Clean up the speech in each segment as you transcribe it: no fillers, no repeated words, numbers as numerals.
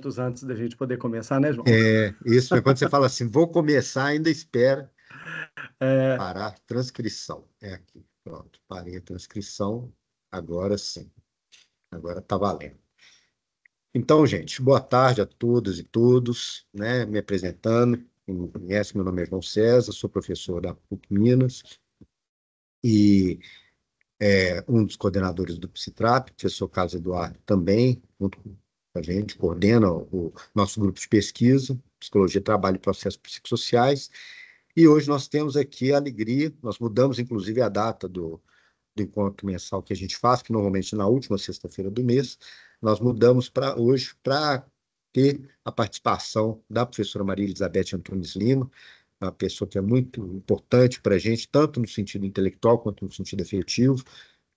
momentos antes da gente poder começar, né, João? Isso, mas quando você fala assim, vou começar, ainda espera É, parar transcrição. É aqui, pronto, parei a transcrição, agora sim, agora está valendo. Então, gente, boa tarde a todas e todos, né? Me apresentando, quem não me conhece, meu nome é João César, sou professor da PUC Minas e um dos coordenadores do Psitrap, professor Carlos Eduardo também, junto com a gente, coordena o nosso grupo de pesquisa, Psicologia, Trabalho e Processos Psicossociais, e hoje nós temos aqui a alegria, nós mudamos inclusive a data do encontro mensal que a gente faz, que normalmente é na última sexta-feira do mês, nós mudamos para hoje para ter a participação da professora Maria Elizabeth Antunes Lima, uma pessoa que é muito importante para a gente, tanto no sentido intelectual quanto no sentido afetivo,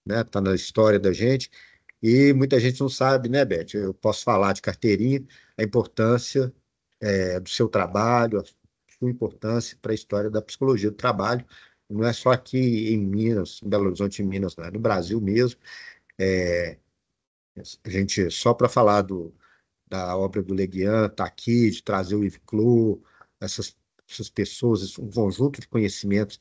né? Está na história da gente. E muita gente não sabe, né, Beth? Eu posso falar de carteirinha, a importância do seu trabalho, a sua importância para a história da psicologia do trabalho. Não é só aqui em Minas, em Belo Horizonte, em Minas, não, é no Brasil mesmo. É, a gente, só para falar da obra do Leguian, está aqui, de trazer o Yves Clos, essas pessoas, um conjunto de conhecimentos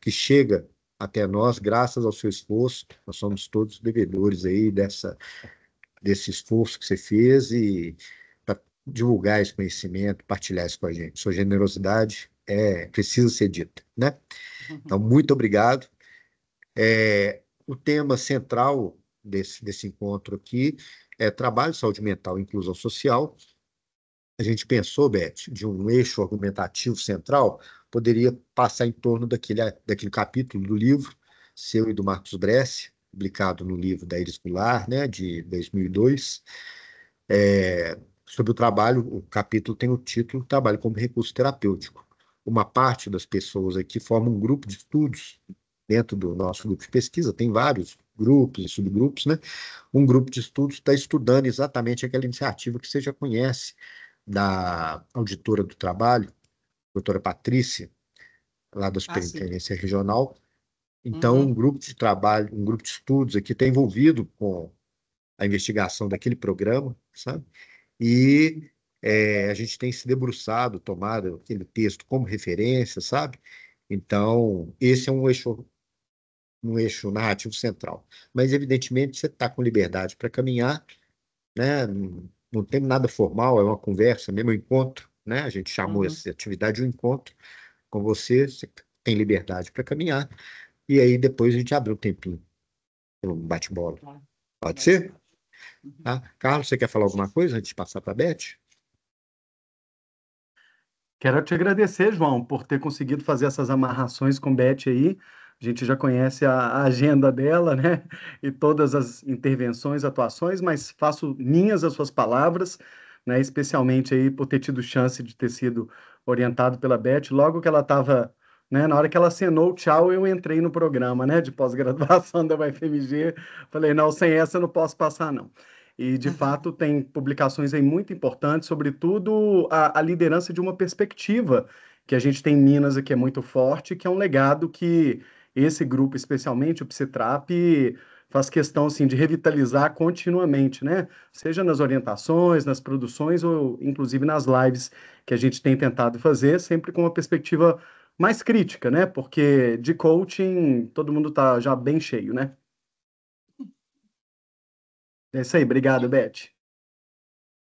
que chega até nós, graças ao seu esforço. Nós somos todos devedores aí desse esforço que você fez e para divulgar esse conhecimento, partilhar isso com a gente. Sua generosidade precisa ser dita, né? Então, muito obrigado. O tema central desse encontro aqui é trabalho, saúde mental e inclusão social. A gente pensou, Beth, de um eixo argumentativo central, poderia passar em torno daquele capítulo do livro, seu e do Marcos Bresci, publicado no livro da Iris Goulart, né, de 2002, sobre o trabalho. O capítulo tem o título Trabalho como Recurso Terapêutico. Uma parte das pessoas aqui forma um grupo de estudos dentro do nosso grupo de pesquisa, tem vários grupos e subgrupos, né? Um grupo de estudos está estudando exatamente aquela iniciativa que você já conhece, da auditora do trabalho, doutora Patrícia, lá da Sim. Superintendência Regional. Então, Uhum. um grupo de trabalho, um grupo de estudos aqui está envolvido com a investigação daquele programa, sabe? E a gente tem se debruçado, tomado aquele texto como referência, sabe? Então, esse é um eixo narrativo central. Mas, evidentemente, você está com liberdade para caminhar, né? Não tem nada formal, é uma conversa, mesmo um encontro, né? A gente chamou Uhum. essa atividade de um encontro com você, você tem liberdade para caminhar, e aí depois a gente abre um tempinho para um bate-bola. Tá. Pode ser? Uhum. Tá? Carlos, você quer falar alguma coisa antes de passar para a Beth? quero te agradecer, João, por ter conseguido fazer essas amarrações com Beth aí. A gente já conhece a agenda dela, né? E todas as intervenções, atuações, mas faço minhas as suas palavras, né? Especialmente aí por ter tido chance de ter sido orientado pela Beth. Logo que ela estava, né? Na hora que ela acenou o tchau, eu entrei no programa, né? De pós-graduação da UFMG. Falei, não, sem essa eu não posso passar, não. E, de fato, tem publicações aí muito importantes, sobretudo a liderança de uma perspectiva que a gente tem em Minas aqui é muito forte, que é um legado que esse grupo, especialmente o Psitrap, faz questão assim, de revitalizar continuamente, né? Seja nas orientações, nas produções ou inclusive nas lives que a gente tem tentado fazer, sempre com uma perspectiva mais crítica, né? Porque de coaching todo mundo tá já bem cheio, né? É isso aí, obrigado, Beth.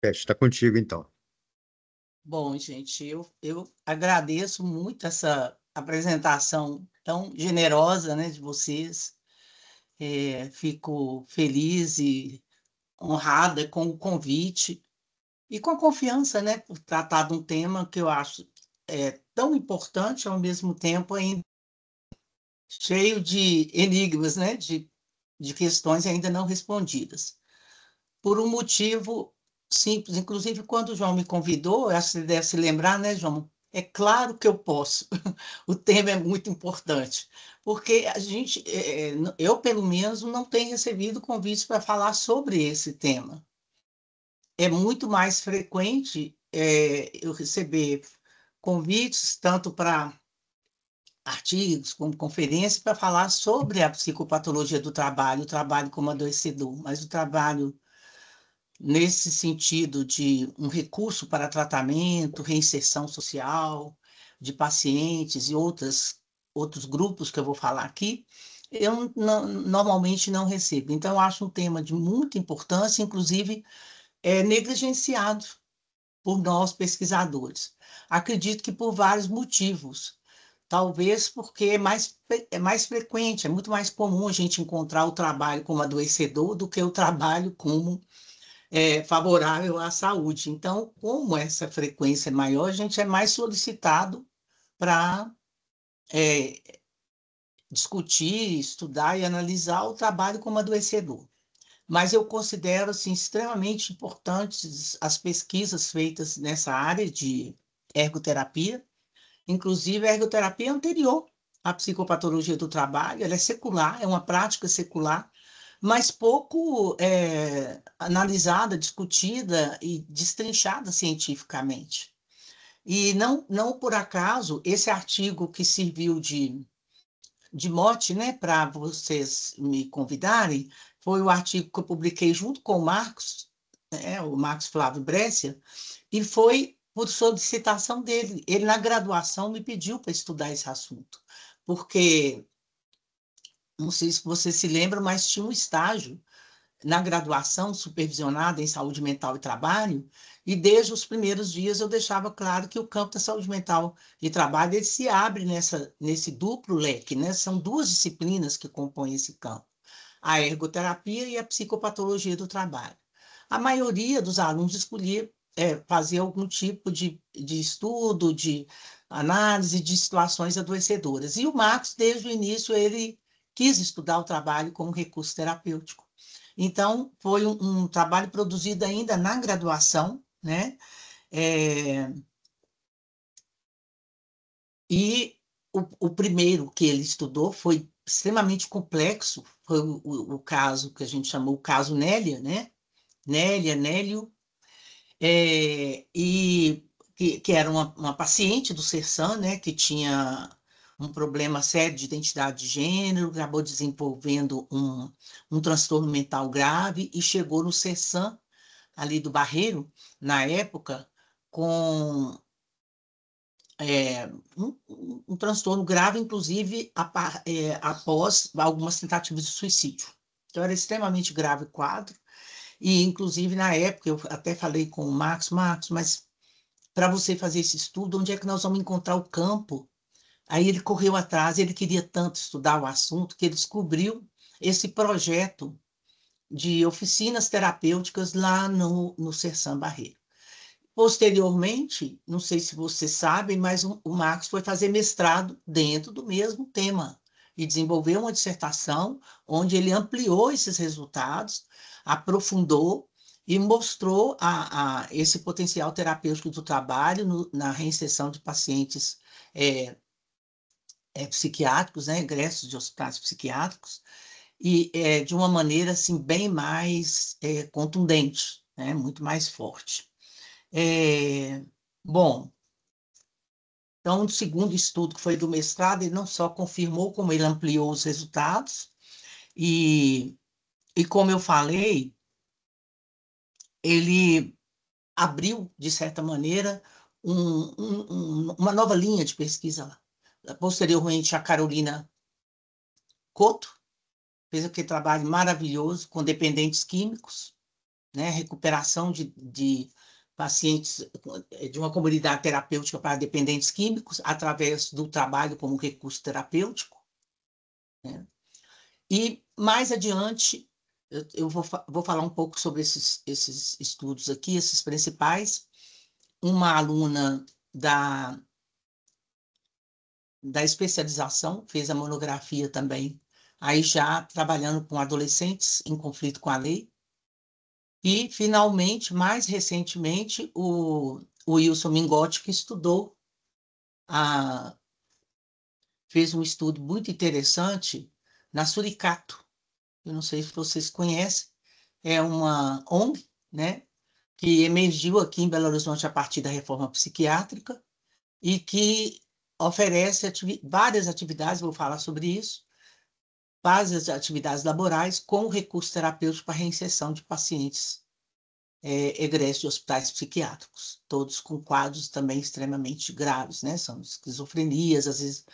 Beth, está contigo, então. Bom, gente, eu agradeço muito essa apresentação tão generosa, né, de vocês. Fico feliz e honrada com o convite e com a confiança, né, por tratar de um tema que eu acho tão importante, ao mesmo tempo ainda cheio de enigmas, né, de questões ainda não respondidas. Por um motivo simples. Inclusive, quando o João me convidou, acho que você deve se lembrar, né, João? É claro que eu posso. O tema é muito importante, porque eu pelo menos não tenho recebido convites para falar sobre esse tema. É muito mais frequente eu receber convites tanto para artigos como conferências para falar sobre a psicopatologia do trabalho, o trabalho como adoecedor, mas o trabalho nesse sentido de um recurso para tratamento, reinserção social de pacientes e outros grupos que eu vou falar aqui, eu normalmente não recebo. Então, eu acho um tema de muita importância, inclusive negligenciado por nós pesquisadores. Acredito que por vários motivos. Talvez porque é mais frequente, é muito mais comum a gente encontrar o trabalho como adoecedor do que o trabalho como favorável à saúde. Então, como essa frequência é maior, a gente é mais solicitado para discutir, estudar e analisar o trabalho como adoecedor. Mas eu considero assim, extremamente importantes as pesquisas feitas nessa área de ergoterapia, inclusive a ergoterapia é anterior à psicopatologia do trabalho, ela é secular, é uma prática secular, mas pouco analisada, discutida e destrinchada cientificamente. E não por acaso, esse artigo que serviu de mote, né, para vocês me convidarem, foi o artigo que eu publiquei junto com o Marcos, o Marcos Flávio Brescia, e foi por solicitação dele. Ele, na graduação, me pediu para estudar esse assunto, porque, não sei se você se lembra, mas tinha um estágio na graduação supervisionada em saúde mental e trabalho, e desde os primeiros dias eu deixava claro que o campo da saúde mental e trabalho ele se abre nesse duplo leque, né? São duas disciplinas que compõem esse campo, a ergoterapia e a psicopatologia do trabalho. A maioria dos alunos escolhia fazer algum tipo de estudo, de análise de situações adoecedoras. E o Marcos, desde o início, ele quis estudar o trabalho como recurso terapêutico. Então, foi um trabalho produzido ainda na graduação, né? E o primeiro que ele estudou foi extremamente complexo, foi o caso que a gente chamou o caso Nélia, né? Nélio, e que era uma paciente do Sersan, né? Que tinha um problema sério de identidade de gênero, acabou desenvolvendo um transtorno mental grave e chegou no Sersan, ali do Barreiro, na época, com um transtorno grave, inclusive após algumas tentativas de suicídio. Então, era extremamente grave o quadro, e, inclusive, na época, eu até falei com o Marcos, mas para você fazer esse estudo, onde é que nós vamos encontrar o campo? Aí ele correu atrás, ele queria tanto estudar o assunto, que ele descobriu esse projeto de oficinas terapêuticas lá no Sersan Barreiro. Posteriormente, não sei se vocês sabem, mas o Marcos foi fazer mestrado dentro do mesmo tema e desenvolveu uma dissertação onde ele ampliou esses resultados, aprofundou e mostrou esse potencial terapêutico do trabalho na reinserção de pacientes psiquiátricos, né, egressos de hospitais psiquiátricos, e de uma maneira assim, bem mais contundente, né, muito mais forte. Bom, então, o segundo estudo, que foi do mestrado, ele não só confirmou, como ele ampliou os resultados, e como eu falei, ele abriu, de certa maneira, uma nova linha de pesquisa lá. Posteriormente, a Carolina Couto fez aquele trabalho maravilhoso com dependentes químicos, né, recuperação de pacientes de uma comunidade terapêutica para dependentes químicos, através do trabalho como recurso terapêutico, né? E, mais adiante, eu vou falar um pouco sobre esses estudos aqui, esses principais. Uma aluna da especialização fez a monografia também, aí já trabalhando com adolescentes em conflito com a lei. E, finalmente, mais recentemente, o Wilson Mingotti, que fez um estudo muito interessante na Suricato. Eu não sei se vocês conhecem, é uma ONG, né, que emergiu aqui em Belo Horizonte a partir da reforma psiquiátrica e que oferece várias atividades, vou falar sobre isso, várias atividades laborais com recurso terapêutico para reinserção de pacientes egressos de hospitais psiquiátricos, todos com quadros também extremamente graves, né? São esquizofrenias, às vezes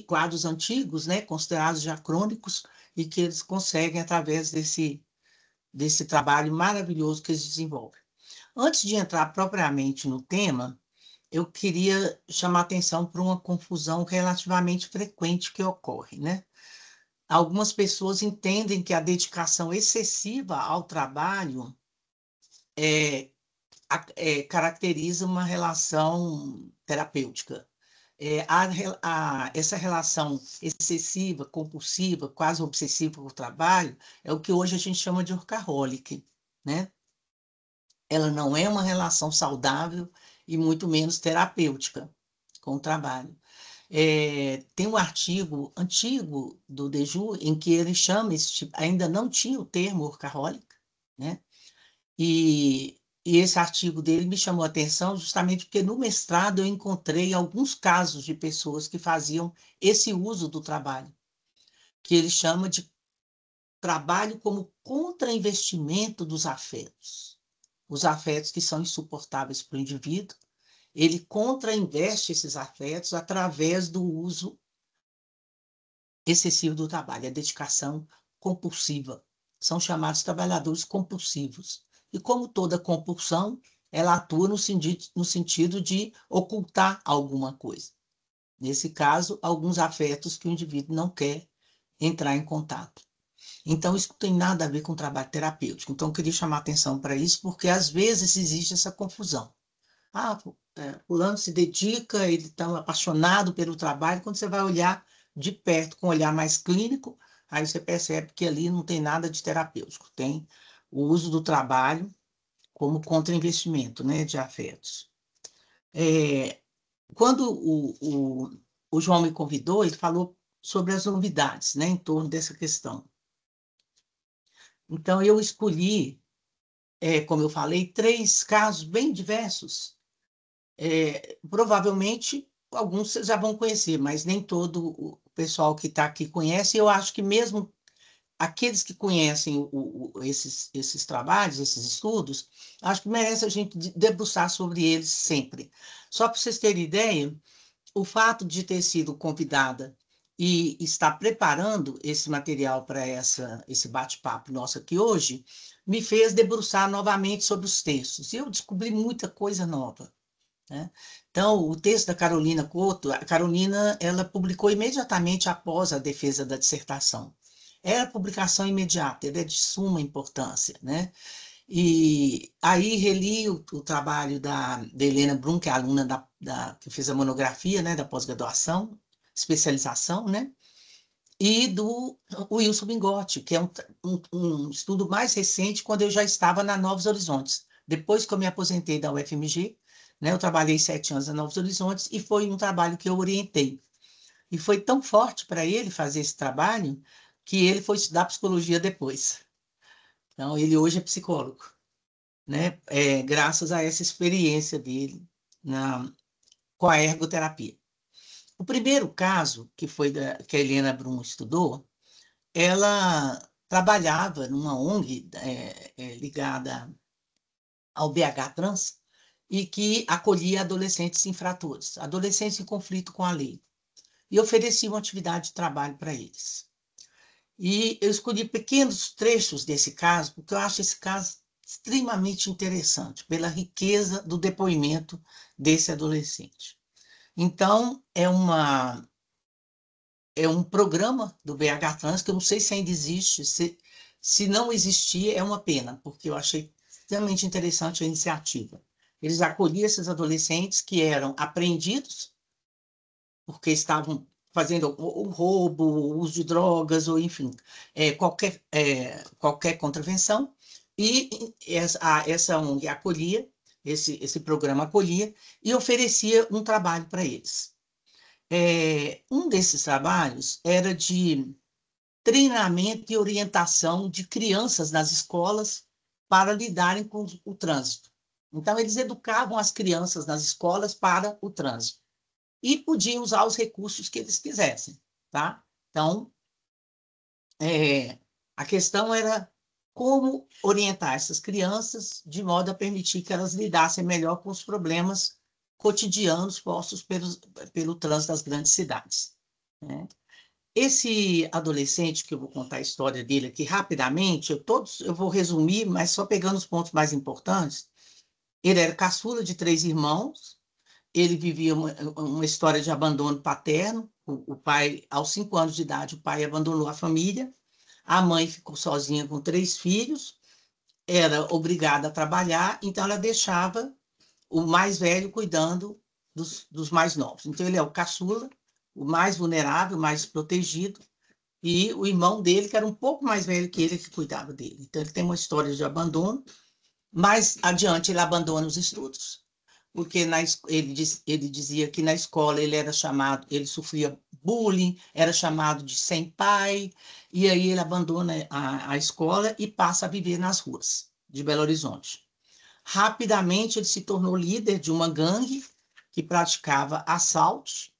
quadros antigos, né? Considerados já crônicos, e que eles conseguem, através desse trabalho maravilhoso que eles desenvolvem. Antes de entrar propriamente no tema, eu queria chamar atenção para uma confusão relativamente frequente que ocorre, né? Algumas pessoas entendem que a dedicação excessiva ao trabalho caracteriza uma relação terapêutica. Essa relação excessiva, compulsiva, quase obsessiva com o trabalho, é o que hoje a gente chama de workaholic, né? Ela não é uma relação saudável e muito menos terapêutica com o trabalho. Tem um artigo antigo do Deju em que ele chama esse tipo, ainda não tinha o termo workaholic, né? E esse artigo dele me chamou a atenção justamente porque no mestrado eu encontrei alguns casos de pessoas que faziam esse uso do trabalho, que ele chama de trabalho como contrainvestimento dos afetos. Os afetos que são insuportáveis para o indivíduo, ele contrainveste esses afetos através do uso excessivo do trabalho, a dedicação compulsiva. São chamados trabalhadores compulsivos. E como toda compulsão, ela atua no sentido de ocultar alguma coisa. Nesse caso, alguns afetos que o indivíduo não quer entrar em contato. Então, isso não tem nada a ver com trabalho terapêutico. Então, eu queria chamar atenção para isso, porque às vezes existe essa confusão. Fulano se dedica, ele está apaixonado pelo trabalho. Quando você vai olhar de perto, com um olhar mais clínico, aí você percebe que ali não tem nada de terapêutico. Tem o uso do trabalho como contra-investimento, né, de afetos. Quando o João me convidou, ele falou sobre as novidades, né, em torno dessa questão. Então, eu escolhi, como eu falei, 3 casos bem diversos. Provavelmente, alguns vocês já vão conhecer, mas nem todo o pessoal que está aqui conhece. Eu acho que mesmo aqueles que conhecem esses trabalhos, esses estudos, acho que merece a gente debruçar sobre eles sempre. Só para vocês terem ideia, o fato de ter sido convidada e estar preparando esse material para esse bate-papo nosso aqui hoje, me fez debruçar novamente sobre os textos. E eu descobri muita coisa nova, né? Então, o texto da Carolina Couto, a Carolina, ela publicou imediatamente após a defesa da dissertação. Era publicação imediata, ele é de suma importância, né? E aí reli o trabalho da Helena Brum, que é a aluna que fez a monografia, né, da pós-graduação, especialização, né? E do Wilson Bingotti, que é um estudo mais recente, quando eu já estava na Novos Horizontes. Depois que eu me aposentei da UFMG, né, eu trabalhei 7 anos na Novos Horizontes e foi um trabalho que eu orientei. E foi tão forte para ele fazer esse trabalho que ele foi estudar psicologia depois. Então, ele hoje é psicólogo, né? Graças a essa experiência dele com a ergoterapia. O primeiro caso, que foi que a Helena Brum estudou, ela trabalhava numa ONG ligada ao BH Trans e que acolhia adolescentes infratores, adolescentes em conflito com a lei, e oferecia uma atividade de trabalho para eles. E eu escolhi pequenos trechos desse caso, porque eu acho esse caso extremamente interessante, pela riqueza do depoimento desse adolescente. Então, é um programa do BH Trans, que eu não sei se ainda existe, se não existir, é uma pena, porque eu achei extremamente interessante a iniciativa. Eles acolhiam esses adolescentes que eram apreendidos, porque estavam fazendo o roubo, o uso de drogas, ou enfim, qualquer contravenção, e essa ONG acolhia, esse programa acolhia, e oferecia um trabalho para eles. Um desses trabalhos era de treinamento e orientação de crianças nas escolas para lidarem com o trânsito. Então, eles educavam as crianças nas escolas para o trânsito e podiam usar os recursos que eles quisessem, tá? Então, a questão era como orientar essas crianças de modo a permitir que elas lidassem melhor com os problemas cotidianos postos pelo trânsito das grandes cidades, né? Esse adolescente, que eu vou contar a história dele aqui rapidamente, eu vou resumir, mas só pegando os pontos mais importantes. Ele era caçula de 3 irmãos, ele vivia uma história de abandono paterno. O pai, aos 5 anos de idade, o pai abandonou a família, a mãe ficou sozinha com 3 filhos, era obrigada a trabalhar, então ela deixava o mais velho cuidando dos mais novos. Então ele é o caçula, o mais vulnerável, o mais protegido, e o irmão dele, que era um pouco mais velho que ele, que cuidava dele. Então ele tem uma história de abandono. Mais adiante ele abandona os estudos, porque ele dizia que na escola ele era chamado, ele sofria bullying, era chamado de sem pai, e aí ele abandona a escola e passa a viver nas ruas de Belo Horizonte. Rapidamente ele se tornou líder de uma gangue que praticava assaltos.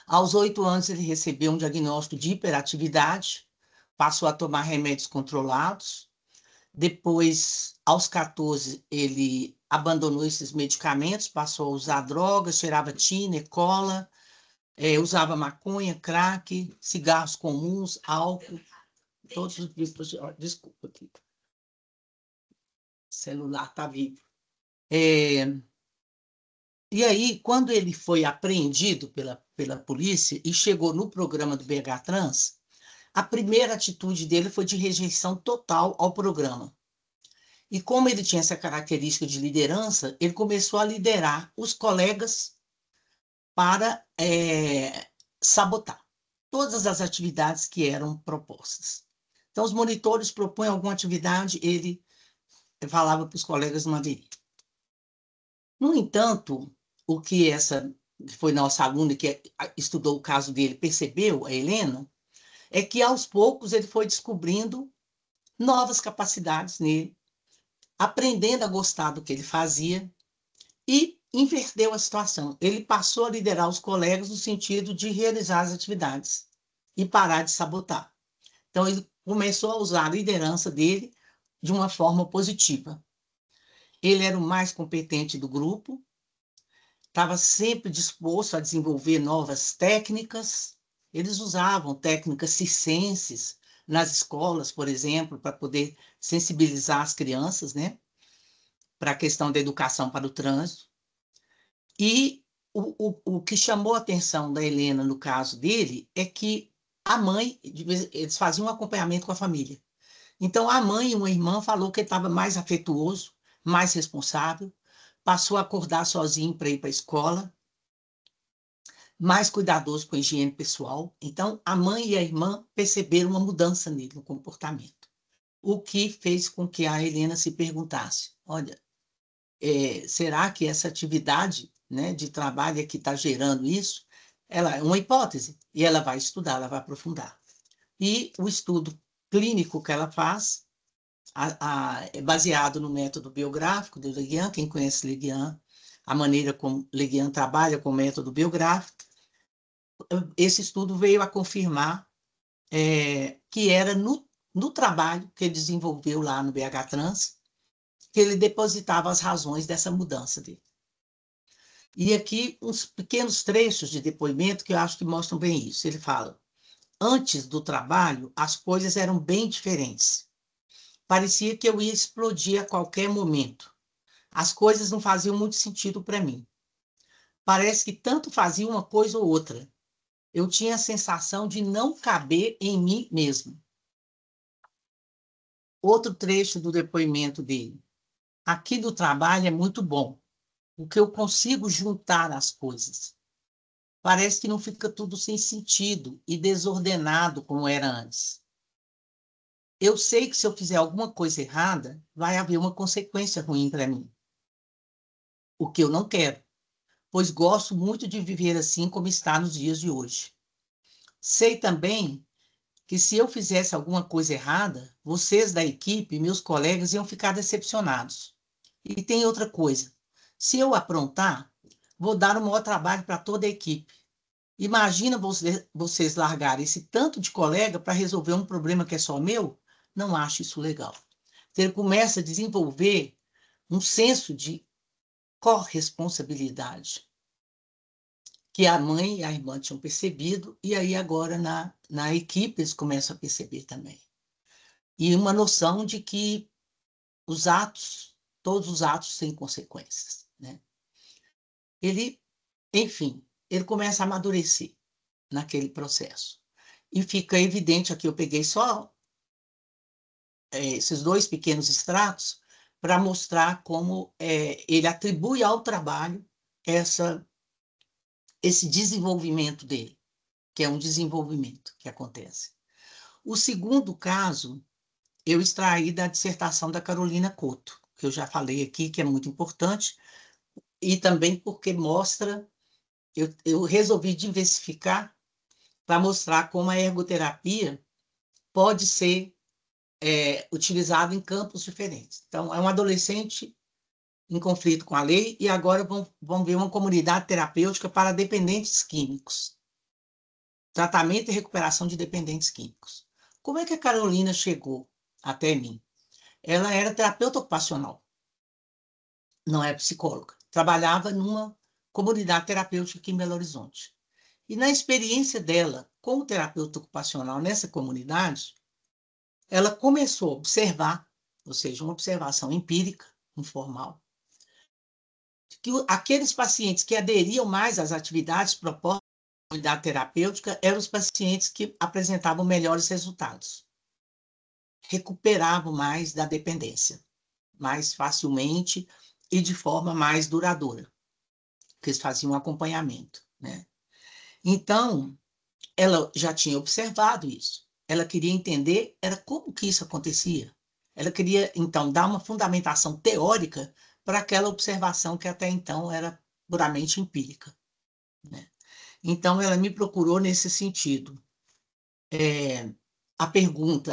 Aos 8 anos ele recebeu um diagnóstico de hiperatividade, passou a tomar remédios controlados. Depois, aos 14, ele abandonou esses medicamentos, passou a usar drogas, cheirava tiner, cola, usava maconha, crack, cigarros comuns, álcool, todos os tipos de... Desculpa aqui. O celular está vivo. E aí, quando ele foi apreendido pela polícia e chegou no programa do BH Trans, a primeira atitude dele foi de rejeição total ao programa. E como ele tinha essa característica de liderança, ele começou a liderar os colegas para sabotar todas as atividades que eram propostas. Então, os monitores propõem alguma atividade, ele falava para os colegas não aderir. No entanto, o que foi nossa aluna que estudou o caso dele, percebeu, a Helena, é que aos poucos ele foi descobrindo novas capacidades nele, aprendendo a gostar do que ele fazia e inverteu a situação. Ele passou a liderar os colegas no sentido de realizar as atividades e parar de sabotar. Então, ele começou a usar a liderança dele de uma forma positiva. Ele era o mais competente do grupo, estava sempre disposto a desenvolver novas técnicas. Eles usavam técnicas circenses nas escolas, por exemplo, para poder sensibilizar as crianças, né, para a questão da educação para o trânsito. E o que chamou a atenção da Helena no caso dele é que a mãe, eles faziam um acompanhamento com a família. Então, a mãe e uma irmã falou que ele estava mais afetuoso, mais responsável, passou a acordar sozinho para ir para a escola, mais cuidadoso com a higiene pessoal. Então, a mãe e a irmã perceberam uma mudança nele, no comportamento. O que fez com que a Helena se perguntasse, olha, será que essa atividade, né, de trabalho é que está gerando isso? Ela é uma hipótese, e ela vai estudar, ela vai aprofundar. E o estudo clínico que ela faz é baseado no método biográfico do Le Guin. Quem conhece Le Guin, a maneira como Le Guin trabalha com o método biográfico, esse estudo veio a confirmar que era no trabalho que ele desenvolveu lá no BH Trans, que ele depositava as razões dessa mudança dele. E aqui uns pequenos trechos de depoimento que eu acho que mostram bem isso. Ele fala: antes do trabalho, as coisas eram bem diferentes. Parecia que eu ia explodir a qualquer momento. As coisas não faziam muito sentido para mim. Parece que tanto fazia uma coisa ou outra. Eu tinha a sensação de não caber em mim mesmo. Outro trecho do depoimento dele. Aqui do trabalho é muito bom, porque eu consigo juntar as coisas. Parece que não fica tudo sem sentido e desordenado como era antes. Eu sei que se eu fizer alguma coisa errada, vai haver uma consequência ruim para mim. O que eu não quero, pois gosto muito de viver assim como está nos dias de hoje. Sei também que se eu fizesse alguma coisa errada, vocês da equipe, meus colegas, iam ficar decepcionados. E tem outra coisa. Se eu aprontar, vou dar o maior trabalho para toda a equipe. Imagina vocês largarem esse tanto de colega para resolver um problema que é só meu? não acha isso legal. Então, ele começa a desenvolver um senso de corresponsabilidade, que a mãe e a irmã tinham percebido, e aí agora na equipe eles começam a perceber também. E uma noção de que os atos, todos os atos têm consequências, né? Enfim, ele começa a amadurecer naquele processo. E fica evidente, aqui eu peguei só esses 2 pequenos extratos para mostrar como ele atribui ao trabalho esse desenvolvimento dele, que é um desenvolvimento que acontece. O segundo caso, eu extraí da dissertação da Carolina Couto, que eu já falei aqui, que é muito importante, e também porque mostra, eu resolvi diversificar para mostrar como a ergoterapia pode ser utilizada em campos diferentes. Então, é um adolescente em conflito com a lei e agora vão ver uma comunidade terapêutica para dependentes químicos. Tratamento e recuperação de dependentes químicos. Como é que a Carolina chegou até mim? Ela era terapeuta ocupacional, não é psicóloga. Trabalhava numa comunidade terapêutica aqui em Belo Horizonte. E na experiência dela como terapeuta ocupacional nessa comunidade, ela começou a observar, ou seja, uma observação empírica, informal, que aqueles pacientes que aderiam mais às atividades propostas na comunidade terapêutica eram os pacientes que apresentavam melhores resultados, recuperavam mais da dependência, mais facilmente e de forma mais duradoura, porque eles faziam um acompanhamento, né? Então, ela já tinha observado isso. Ela queria entender como que isso acontecia. Ela queria, então, dar uma fundamentação teórica para aquela observação que até então era puramente empírica, né? Então, ela me procurou nesse sentido.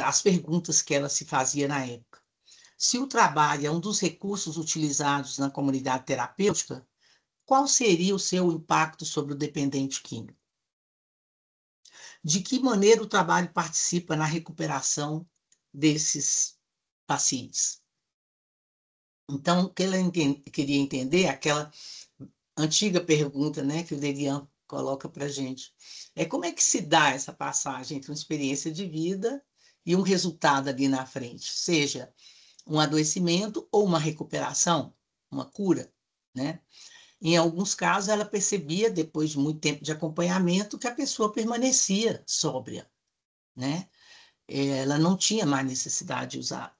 As perguntas que ela se fazia na época. Se o trabalho é um dos recursos utilizados na comunidade terapêutica, qual seria o seu impacto sobre o dependente químico? De que maneira o trabalho participa na recuperação desses pacientes? Então, o que ela queria entender, aquela antiga pergunta, né, que o Delian coloca para a gente, como é que se dá essa passagem entre uma experiência de vida e um resultado ali na frente, seja um adoecimento ou uma recuperação, uma cura, né? Em alguns casos, ela percebia, depois de muito tempo de acompanhamento, que a pessoa permanecia sóbria, né? Ela não tinha mais necessidade de usar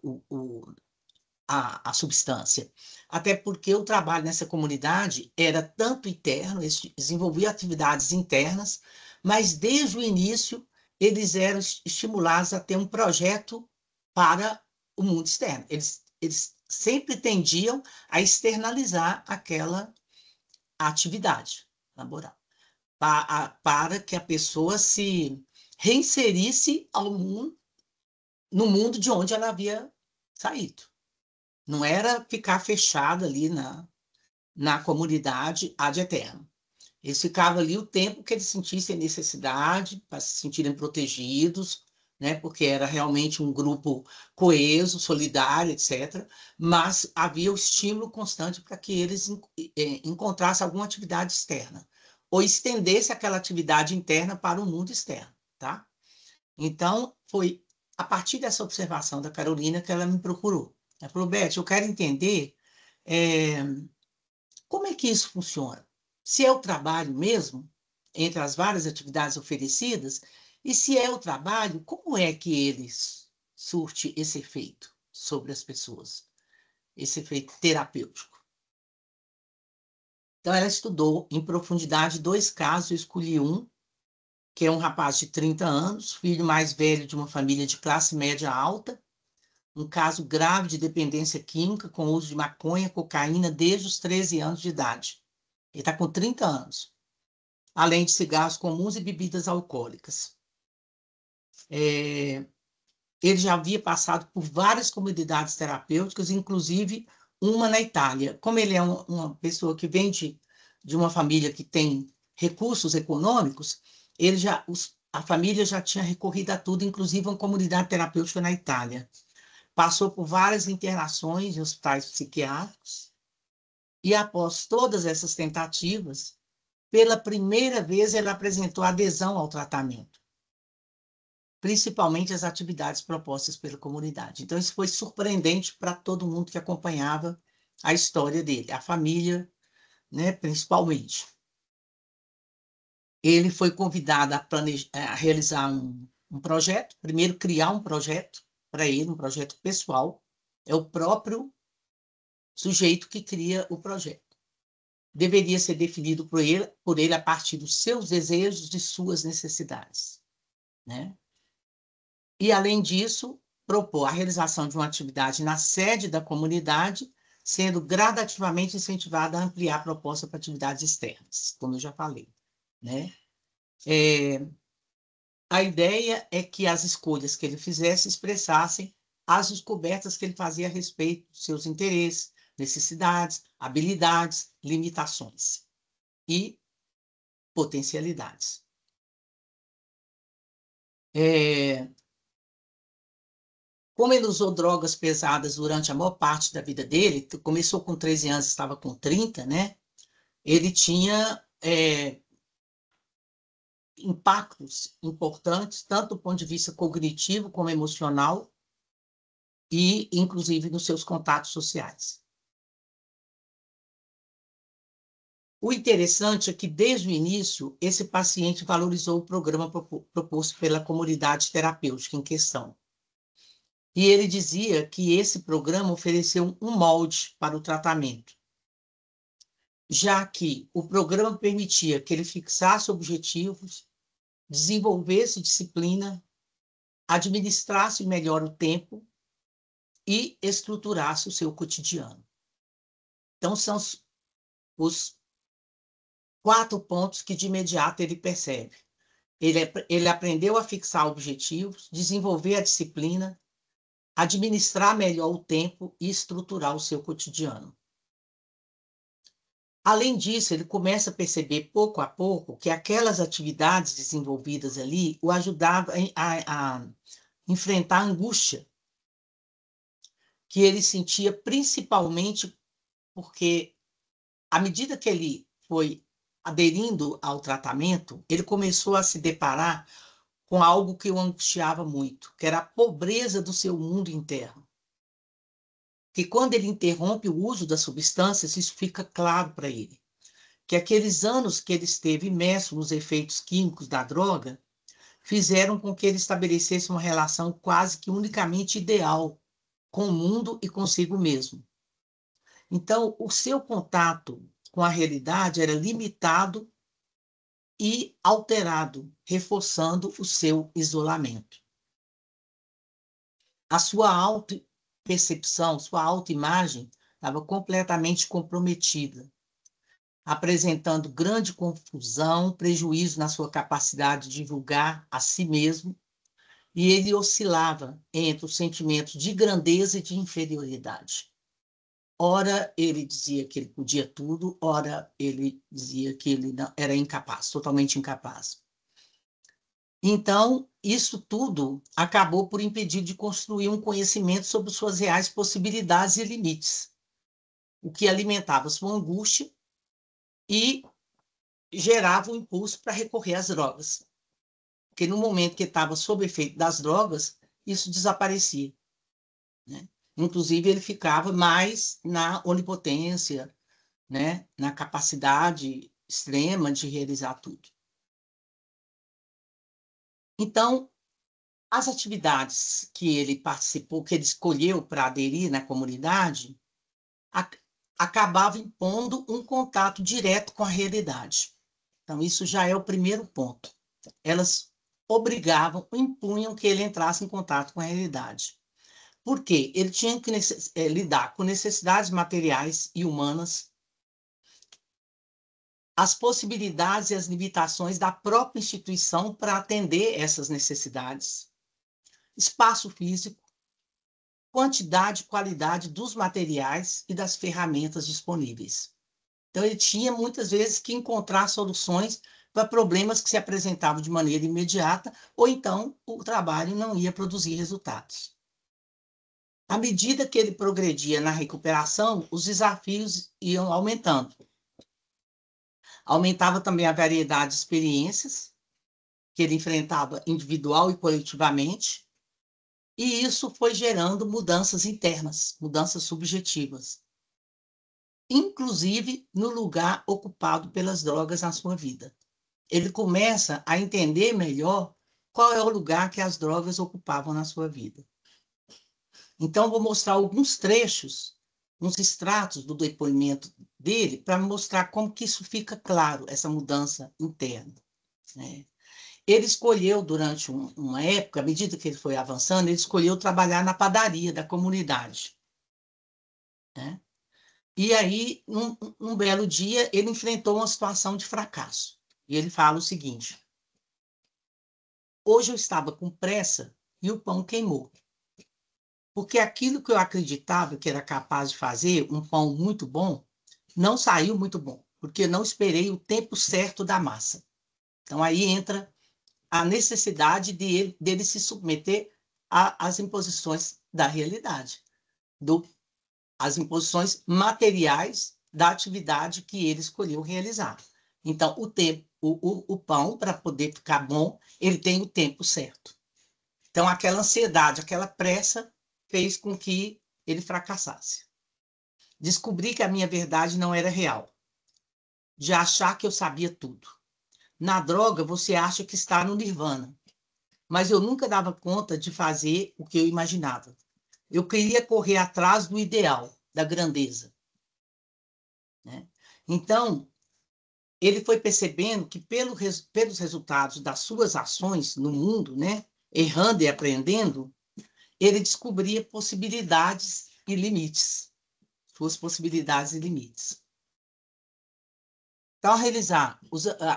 a substância. Até porque o trabalho nessa comunidade era tanto interno, eles desenvolviam atividades internas, mas desde o início eles eram estimulados a ter um projeto para o mundo externo. Eles sempre tendiam a externalizar aquela atividade laboral, para que a pessoa se reinserisse no mundo de onde ela havia saído. Não era ficar fechada ali na comunidade ad eterno. Eles ficavam ali o tempo que eles sentissem necessidade, para se sentirem protegidos, né? Porque era realmente um grupo coeso, solidário, etc. Mas havia o estímulo constante para que eles encontrassem alguma atividade externa, ou estendesse aquela atividade interna para o mundo externo, tá? Então, foi a partir dessa observação da Carolina que ela me procurou. Ela falou, Beth, eu quero entender como é que isso funciona. Se é o trabalho mesmo, entre as várias atividades oferecidas, e se é o trabalho, como é que ele surte esse efeito sobre as pessoas, esse efeito terapêutico. Então, ela estudou em profundidade 2 casos, eu escolhi um, que é um rapaz de 30 anos, filho mais velho de uma família de classe média alta, um caso grave de dependência química com uso de maconha, cocaína desde os 13 anos de idade. Ele está com 30 anos, além de cigarros comuns e bebidas alcoólicas. Ele já havia passado por várias comunidades terapêuticas, inclusive uma na Itália. Como ele é uma pessoa que vem de uma família que tem recursos econômicos, a família já tinha recorrido a tudo, inclusive uma comunidade terapêutica na Itália. Passou por várias internações em hospitais psiquiátricos e, após todas essas tentativas, pela primeira vez ele apresentou adesão ao tratamento, principalmente as atividades propostas pela comunidade. Então, isso foi surpreendente para todo mundo que acompanhava a história dele, a família, né, principalmente. Ele foi convidado a realizar um projeto, primeiro criar um projeto para ele, um projeto pessoal. É o próprio sujeito que cria o projeto. Deveria ser definido por ele a partir dos seus desejos e suas necessidades, né? E, além disso, propor a realização de uma atividade na sede da comunidade, sendo gradativamente incentivada a ampliar a proposta para atividades externas, como eu já falei, né? A ideia é que as escolhas que ele fizesse expressassem as descobertas que ele fazia a respeito dos seus interesses, necessidades, habilidades, limitações e potencialidades. Como ele usou drogas pesadas durante a maior parte da vida dele, começou com 13 anos, estava com 30, né? Ele tinha impactos importantes, tanto do ponto de vista cognitivo como emocional, e, inclusive, nos seus contatos sociais. O interessante é que, desde o início, esse paciente valorizou o programa proposto pela comunidade terapêutica em questão. E ele dizia que esse programa ofereceu um molde para o tratamento, já que o programa permitia que ele fixasse objetivos, desenvolvesse disciplina, administrasse melhor o tempo e estruturasse o seu cotidiano. Então, são os 4 pontos que de imediato ele percebe. Ele aprendeu a fixar objetivos, desenvolver a disciplina, administrar melhor o tempo e estruturar o seu cotidiano. Além disso, ele começa a perceber, pouco a pouco, que aquelas atividades desenvolvidas ali o ajudavam a enfrentar a angústia que ele sentia, principalmente porque, à medida que ele foi aderindo ao tratamento, ele começou a se deparar com algo que o angustiava muito, que era a pobreza do seu mundo interno. Que quando ele interrompe o uso das substâncias, isso fica claro para ele. Que aqueles anos que ele esteve imerso nos efeitos químicos da droga fizeram com que ele estabelecesse uma relação quase que unicamente ideal com o mundo e consigo mesmo. Então, o seu contato com a realidade era limitado e alterado, reforçando o seu isolamento. A sua autopercepção, sua autoimagem estava completamente comprometida, apresentando grande confusão, prejuízo na sua capacidade de julgar a si mesmo, e ele oscilava entre os sentimentos de grandeza e de inferioridade. Ora, ele dizia que ele podia tudo, ora, ele dizia que ele não, era incapaz, totalmente incapaz. Então, isso tudo acabou por impedir de construir um conhecimento sobre suas reais possibilidades e limites, o que alimentava sua angústia e gerava um impulso para recorrer às drogas. Porque no momento que estava sob efeito das drogas, isso desaparecia, né? Inclusive, ele ficava mais na onipotência, né? Na capacidade extrema de realizar tudo. Então, as atividades que ele participou, que ele escolheu para aderir na comunidade, acabavam impondo um contato direto com a realidade. Então, isso já é o primeiro ponto. Elas obrigavam, impunham que ele entrasse em contato com a realidade. Por quê? Ele tinha que lidar com necessidades materiais e humanas, as possibilidades e as limitações da própria instituição para atender essas necessidades, espaço físico, quantidade e qualidade dos materiais e das ferramentas disponíveis. Então, ele tinha muitas vezes que encontrar soluções para problemas que se apresentavam de maneira imediata, ou então o trabalho não ia produzir resultados. À medida que ele progredia na recuperação, os desafios iam aumentando. Aumentava também a variedade de experiências que ele enfrentava individual e coletivamente, e isso foi gerando mudanças internas, mudanças subjetivas, inclusive no lugar ocupado pelas drogas na sua vida. Ele começa a entender melhor qual é o lugar que as drogas ocupavam na sua vida. Então, vou mostrar alguns trechos, uns extratos do depoimento dele, para mostrar como que isso fica claro, essa mudança interna, né? Ele escolheu, durante uma época, à medida que ele foi avançando, ele escolheu trabalhar na padaria da comunidade, né? E aí, um belo dia, ele enfrentou uma situação de fracasso. E ele fala o seguinte: hoje eu estava com pressa e o pão queimou. Porque aquilo que eu acreditava que era capaz de fazer, um pão muito bom, não saiu muito bom, porque não esperei o tempo certo da massa. Então, aí entra a necessidade dele se submeter às imposições da realidade, às imposições materiais da atividade que ele escolheu realizar. Então, o pão, para poder ficar bom, ele tem o tempo certo. Então, aquela ansiedade, aquela pressa, fez com que ele fracassasse. Descobri que a minha verdade não era real, de achar que eu sabia tudo. Na droga, você acha que está no nirvana, mas eu nunca dava conta de fazer o que eu imaginava. Eu queria correr atrás do ideal, da grandeza, né? Então, ele foi percebendo que pelos resultados das suas ações no mundo, né, errando e aprendendo, ele descobria possibilidades e limites, suas possibilidades e limites. Então, ao realizar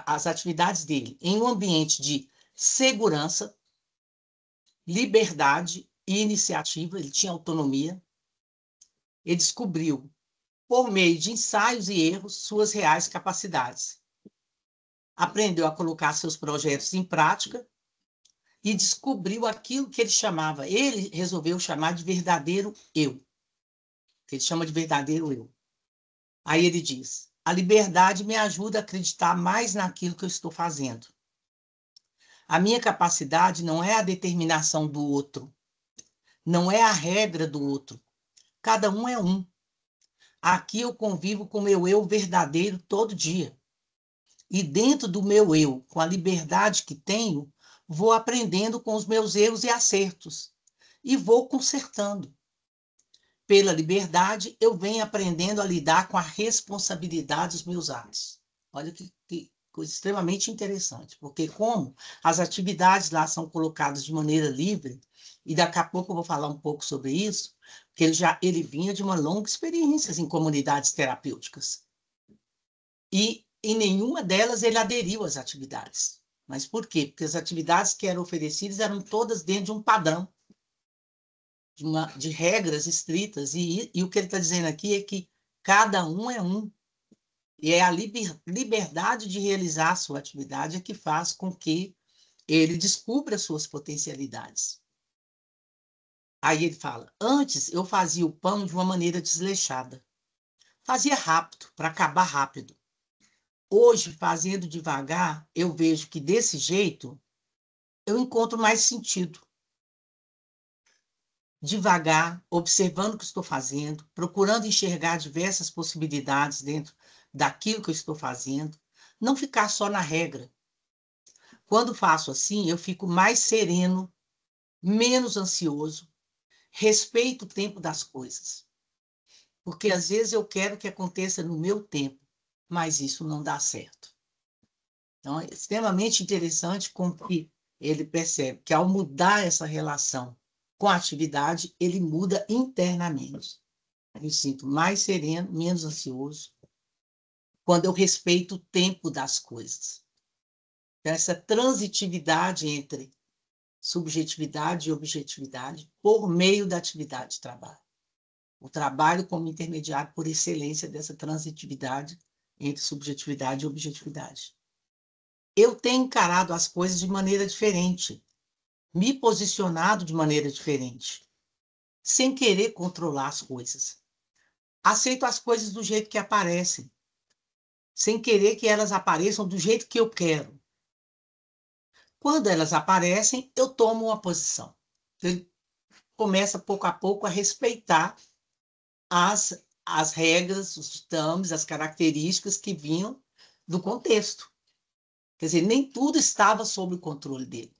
as atividades dele em um ambiente de segurança, liberdade e iniciativa, ele tinha autonomia, ele descobriu, por meio de ensaios e erros, suas reais capacidades. Aprendeu a colocar seus projetos em prática e descobriu aquilo que ele resolveu chamar de verdadeiro eu, que ele chama de verdadeiro eu. Aí ele diz: a liberdade me ajuda a acreditar mais naquilo que eu estou fazendo. A minha capacidade não é a determinação do outro, não é a regra do outro. Cada um é um. Aqui eu convivo com o meu eu verdadeiro todo dia. E dentro do meu eu, com a liberdade que tenho, vou aprendendo com os meus erros e acertos. E vou consertando. Pela liberdade, eu venho aprendendo a lidar com a responsabilidade dos meus atos. Olha que coisa extremamente interessante, porque como as atividades lá são colocadas de maneira livre, e daqui a pouco eu vou falar um pouco sobre isso, porque ele vinha de uma longa experiência em comunidades terapêuticas. E em nenhuma delas ele aderiu às atividades. Mas por quê? Porque as atividades que eram oferecidas eram todas dentro de um padrão, de regras estritas, e o que ele está dizendo aqui é que cada um é um. E é a liberdade de realizar a sua atividade que faz com que ele descubra suas potencialidades. Aí ele fala: antes eu fazia o pão de uma maneira desleixada. Fazia rápido, para acabar rápido. Hoje, fazendo devagar, eu vejo que desse jeito eu encontro mais sentido. Devagar, observando o que estou fazendo, procurando enxergar diversas possibilidades dentro daquilo que eu estou fazendo, não ficar só na regra. Quando faço assim, eu fico mais sereno, menos ansioso, respeito o tempo das coisas. Porque às vezes eu quero que aconteça no meu tempo, mas isso não dá certo. Então, é extremamente interessante como que ele percebe que ao mudar essa relação com a atividade, ele muda internamente. Eu me sinto mais sereno, menos ansioso, quando eu respeito o tempo das coisas. Então, essa transitividade entre subjetividade e objetividade por meio da atividade de trabalho. O trabalho como intermediário por excelência dessa transitividade entre subjetividade e objetividade. eu tenho encarado as coisas de maneira diferente, me posicionado de maneira diferente, sem querer controlar as coisas. Aceito as coisas do jeito que aparecem, sem querer que elas apareçam do jeito que eu quero. Quando elas aparecem, eu tomo uma posição. Ele começa, pouco a pouco, a respeitar as regras, os ditames, as características que vinham do contexto. Quer dizer, nem tudo estava sob o controle dele.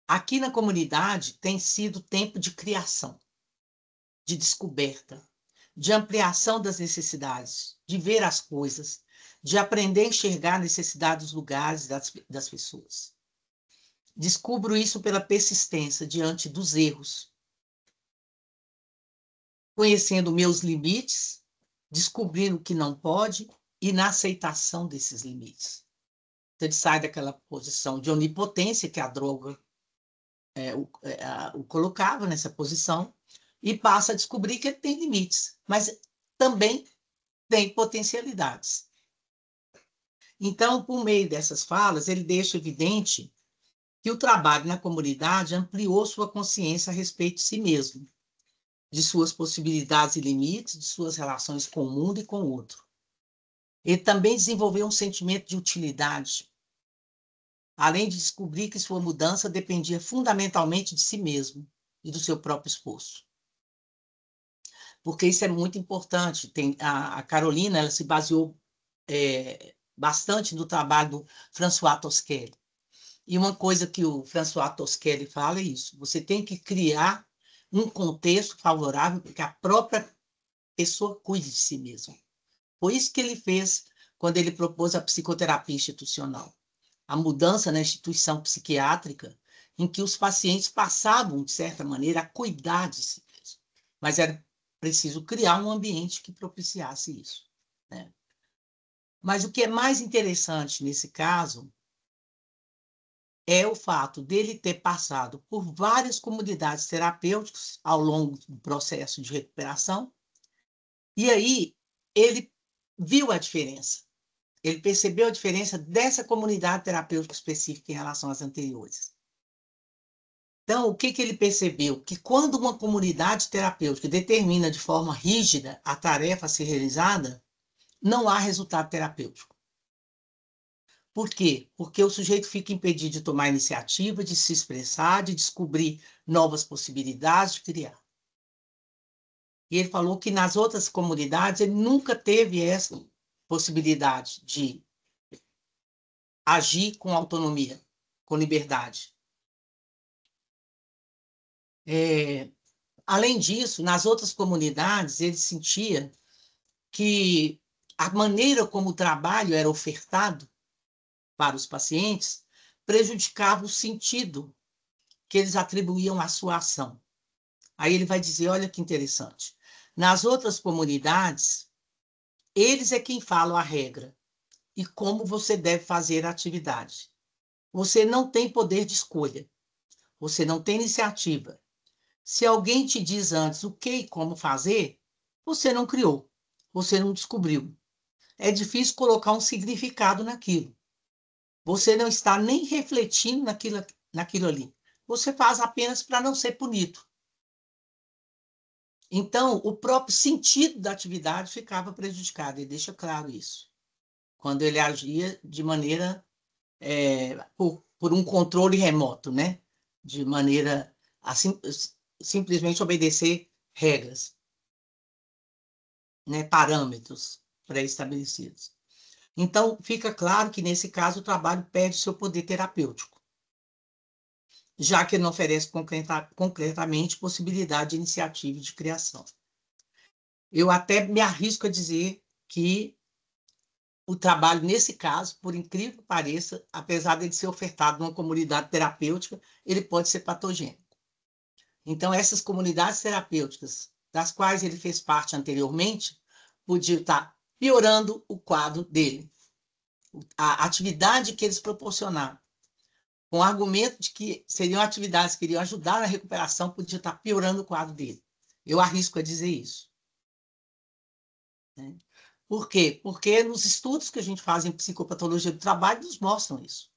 Aqui na comunidade tem sido tempo de criação, de descoberta, de ampliação das necessidades, de ver as coisas, de aprender a enxergar a necessidade dos lugares, das pessoas. Descubro isso pela persistência diante dos erros, conhecendo meus limites, descobrindo o que não pode e na aceitação desses limites. Então, ele sai daquela posição de onipotência que a droga o colocava nessa posição e passa a descobrir que ele tem limites, mas também tem potencialidades. Então, por meio dessas falas, ele deixa evidente que o trabalho na comunidade ampliou sua consciência a respeito de si mesmo, de suas possibilidades e limites, de suas relações com o mundo e com o outro. Ele também desenvolveu um sentimento de utilidade, além de descobrir que sua mudança dependia fundamentalmente de si mesmo e do seu próprio esforço. Porque isso é muito importante. A Carolina, ela se baseou bastante no trabalho do François Tosquelles. E uma coisa que o François Tosquelles fala é isso: você tem que criar um contexto favorável para que a própria pessoa cuide de si mesma. Foi isso que ele fez quando ele propôs a psicoterapia institucional. A mudança na instituição psiquiátrica, em que os pacientes passavam, de certa maneira, a cuidar de si mesmos. Mas era preciso criar um ambiente que propiciasse isso, né? Mas o que é mais interessante nesse caso é o fato dele ter passado por várias comunidades terapêuticas ao longo do processo de recuperação, e aí ele viu a diferença. Ele percebeu a diferença dessa comunidade terapêutica específica em relação às anteriores. Então, o que ele percebeu? Que quando uma comunidade terapêutica determina de forma rígida a tarefa a ser realizada, não há resultado terapêutico. Por quê? Porque o sujeito fica impedido de tomar iniciativa, de se expressar, de descobrir novas possibilidades, de criar. E ele falou que nas outras comunidades ele nunca teve essa possibilidade de agir com autonomia, com liberdade. Além disso, nas outras comunidades, ele sentia que a maneira como o trabalho era ofertado para os pacientes prejudicava o sentido que eles atribuíam à sua ação. Aí ele vai dizer, olha que interessante, nas outras comunidades, eles é quem falam a regra e como você deve fazer a atividade. Você não tem poder de escolha, você não tem iniciativa. Se alguém te diz antes o que e como fazer, você não criou, você não descobriu. É difícil colocar um significado naquilo. Você não está nem refletindo naquilo ali. Você faz apenas para não ser punido. Então, o próprio sentido da atividade ficava prejudicado, e deixa claro isso. Quando ele agia de maneira, por um controle remoto, né? De maneira a simplesmente obedecer regras, né? Parâmetros pré-estabelecidos. Então, fica claro que, nesse caso, o trabalho perde seu poder terapêutico, já que ele não oferece concretamente possibilidade de iniciativa e de criação. Eu até me arrisco a dizer que o trabalho, nesse caso, por incrível que pareça, apesar de ele ser ofertado numa comunidade terapêutica, ele pode ser patogênico. Então, essas comunidades terapêuticas, das quais ele fez parte anteriormente, podiam estar piorando o quadro dele. A atividade que eles proporcionaram, com o argumento de que seriam atividades que iriam ajudar na recuperação, podia estar piorando o quadro dele. Eu arrisco a dizer isso. Por quê? Porque nos estudos que a gente faz em psicopatologia do trabalho nos mostram isso,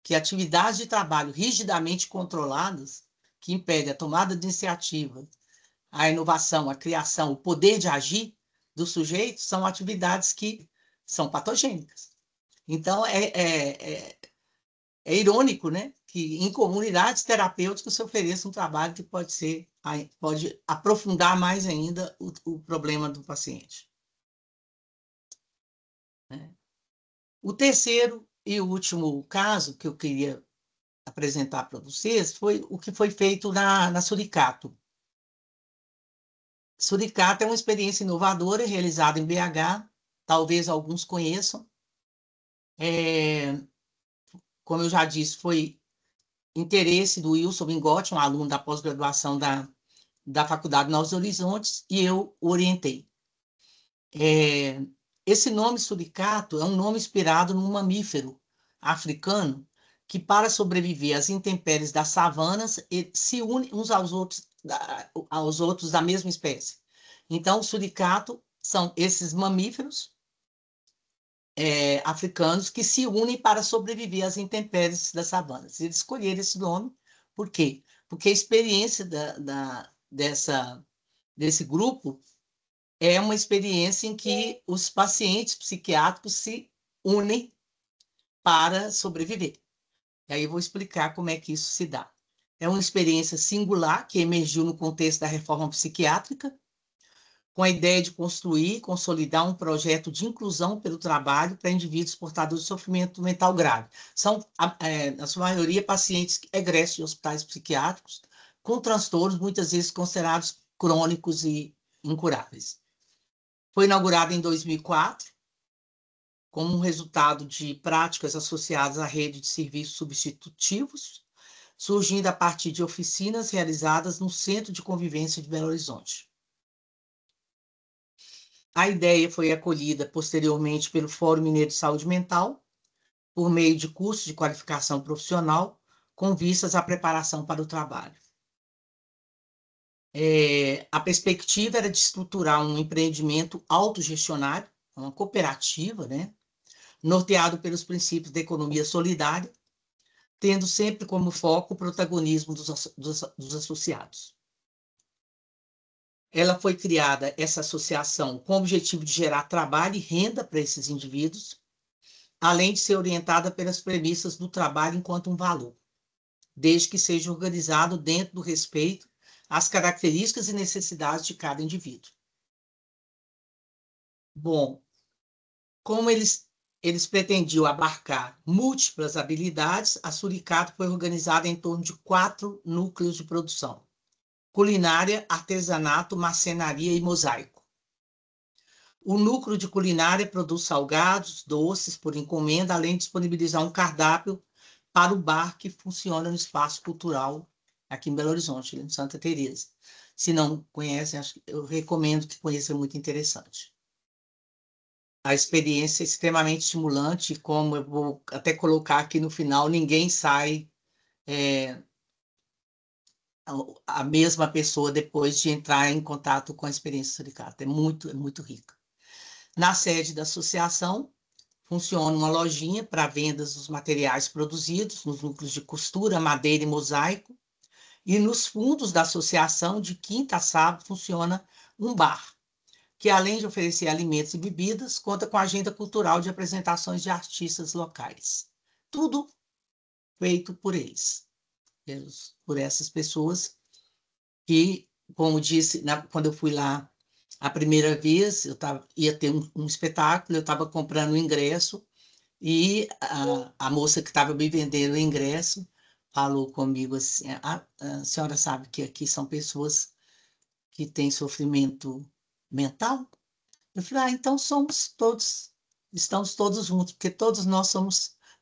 que atividades de trabalho rigidamente controladas, que impedem a tomada de iniciativa, a inovação, a criação, o poder de agir do sujeito, são atividades que são patogênicas. Então, é irônico, né, que em comunidades terapêuticas se ofereça um trabalho que pode aprofundar mais ainda o problema do paciente. O terceiro e último caso que eu queria apresentar para vocês foi o que foi feito na Suricato. Suricato é uma experiência inovadora realizada em BH, talvez alguns conheçam. Como eu já disse, foi interesse do Wilson Bingotti, um aluno da pós-graduação da Faculdade Novos Horizontes, e eu o orientei. Esse nome suricato é um nome inspirado num mamífero africano que, para sobreviver às intempéries das savanas, se une uns aos outros da mesma espécie. Então, o suricato são esses mamíferos africanos que se unem para sobreviver às intempéries das savanas. Eles escolheram esse nome, por quê? Porque a experiência desse grupo é uma experiência em que os pacientes psiquiátricos se unem para sobreviver. E aí eu vou explicar como é que isso se dá. É uma experiência singular que emergiu no contexto da reforma psiquiátrica, com a ideia de construir e consolidar um projeto de inclusão pelo trabalho para indivíduos portadores de sofrimento mental grave. São, na sua maioria, pacientes egressos de hospitais psiquiátricos com transtornos, muitas vezes considerados crônicos e incuráveis. Foi inaugurada em 2004, como um resultado de práticas associadas à rede de serviços substitutivos, surgindo a partir de oficinas realizadas no Centro de Convivência de Belo Horizonte. A ideia foi acolhida posteriormente pelo Fórum Mineiro de Saúde Mental, por meio de cursos de qualificação profissional, com vistas à preparação para o trabalho. A perspectiva era de estruturar um empreendimento autogestionário, uma cooperativa, né, norteado pelos princípios da economia solidária, tendo sempre como foco o protagonismo dos associados. Ela foi criada, essa associação, com o objetivo de gerar trabalho e renda para esses indivíduos, além de ser orientada pelas premissas do trabalho enquanto um valor, desde que seja organizado dentro do respeito às características e necessidades de cada indivíduo. Bom, como eles pretendiam abarcar múltiplas habilidades, a Suricato foi organizada em torno de 4 núcleos de produção: culinária, artesanato, marcenaria e mosaico. O núcleo de culinária produz salgados, doces por encomenda, além de disponibilizar um cardápio para o bar que funciona no Espaço Cultural aqui em Belo Horizonte, em Santa Teresa. Se não conhecem, eu recomendo que conheçam, é muito interessante. A experiência é extremamente estimulante, como eu vou até colocar aqui no final, ninguém sai a mesma pessoa depois de entrar em contato com a experiência Suricato. É muito rica. Na sede da associação, funciona uma lojinha para vendas dos materiais produzidos, nos núcleos de costura, madeira e mosaico, e nos fundos da associação, de quinta a sábado, funciona um bar, que além de oferecer alimentos e bebidas, conta com a agenda cultural de apresentações de artistas locais. Tudo feito por eles, por essas pessoas que, como disse, quando eu fui lá a primeira vez, ia ter um espetáculo, eu estava comprando o ingresso e a moça que estava me vendendo o ingresso falou comigo assim: a senhora sabe que aqui são pessoas que têm sofrimento mental? Eu falei: então estamos todos juntos, porque todos nós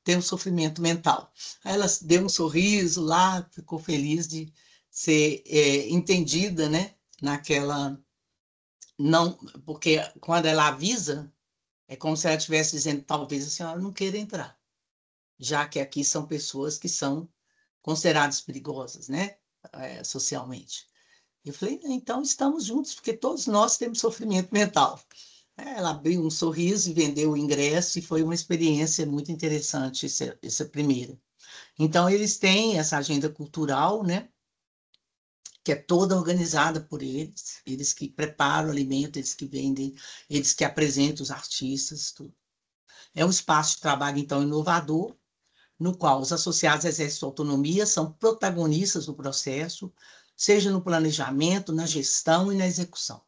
temos sofrimento mental. Aí ela deu um sorriso lá, ficou feliz de ser entendida, né? Não, porque quando ela avisa, é como se ela estivesse dizendo: talvez a senhora não queira entrar, já que aqui são pessoas que são consideradas perigosas, né? Socialmente. Eu falei: então estamos juntos, porque todos nós temos sofrimento mental. Ela abriu um sorriso e vendeu o ingresso, e foi uma experiência muito interessante essa primeira. Então, eles têm essa agenda cultural, né, que é toda organizada por eles, eles que preparam o alimento, eles que vendem, eles que apresentam os artistas, tudo. É um espaço de trabalho, então, inovador, no qual os associados exercem sua autonomia, são protagonistas do processo, seja no planejamento, na gestão e na execução.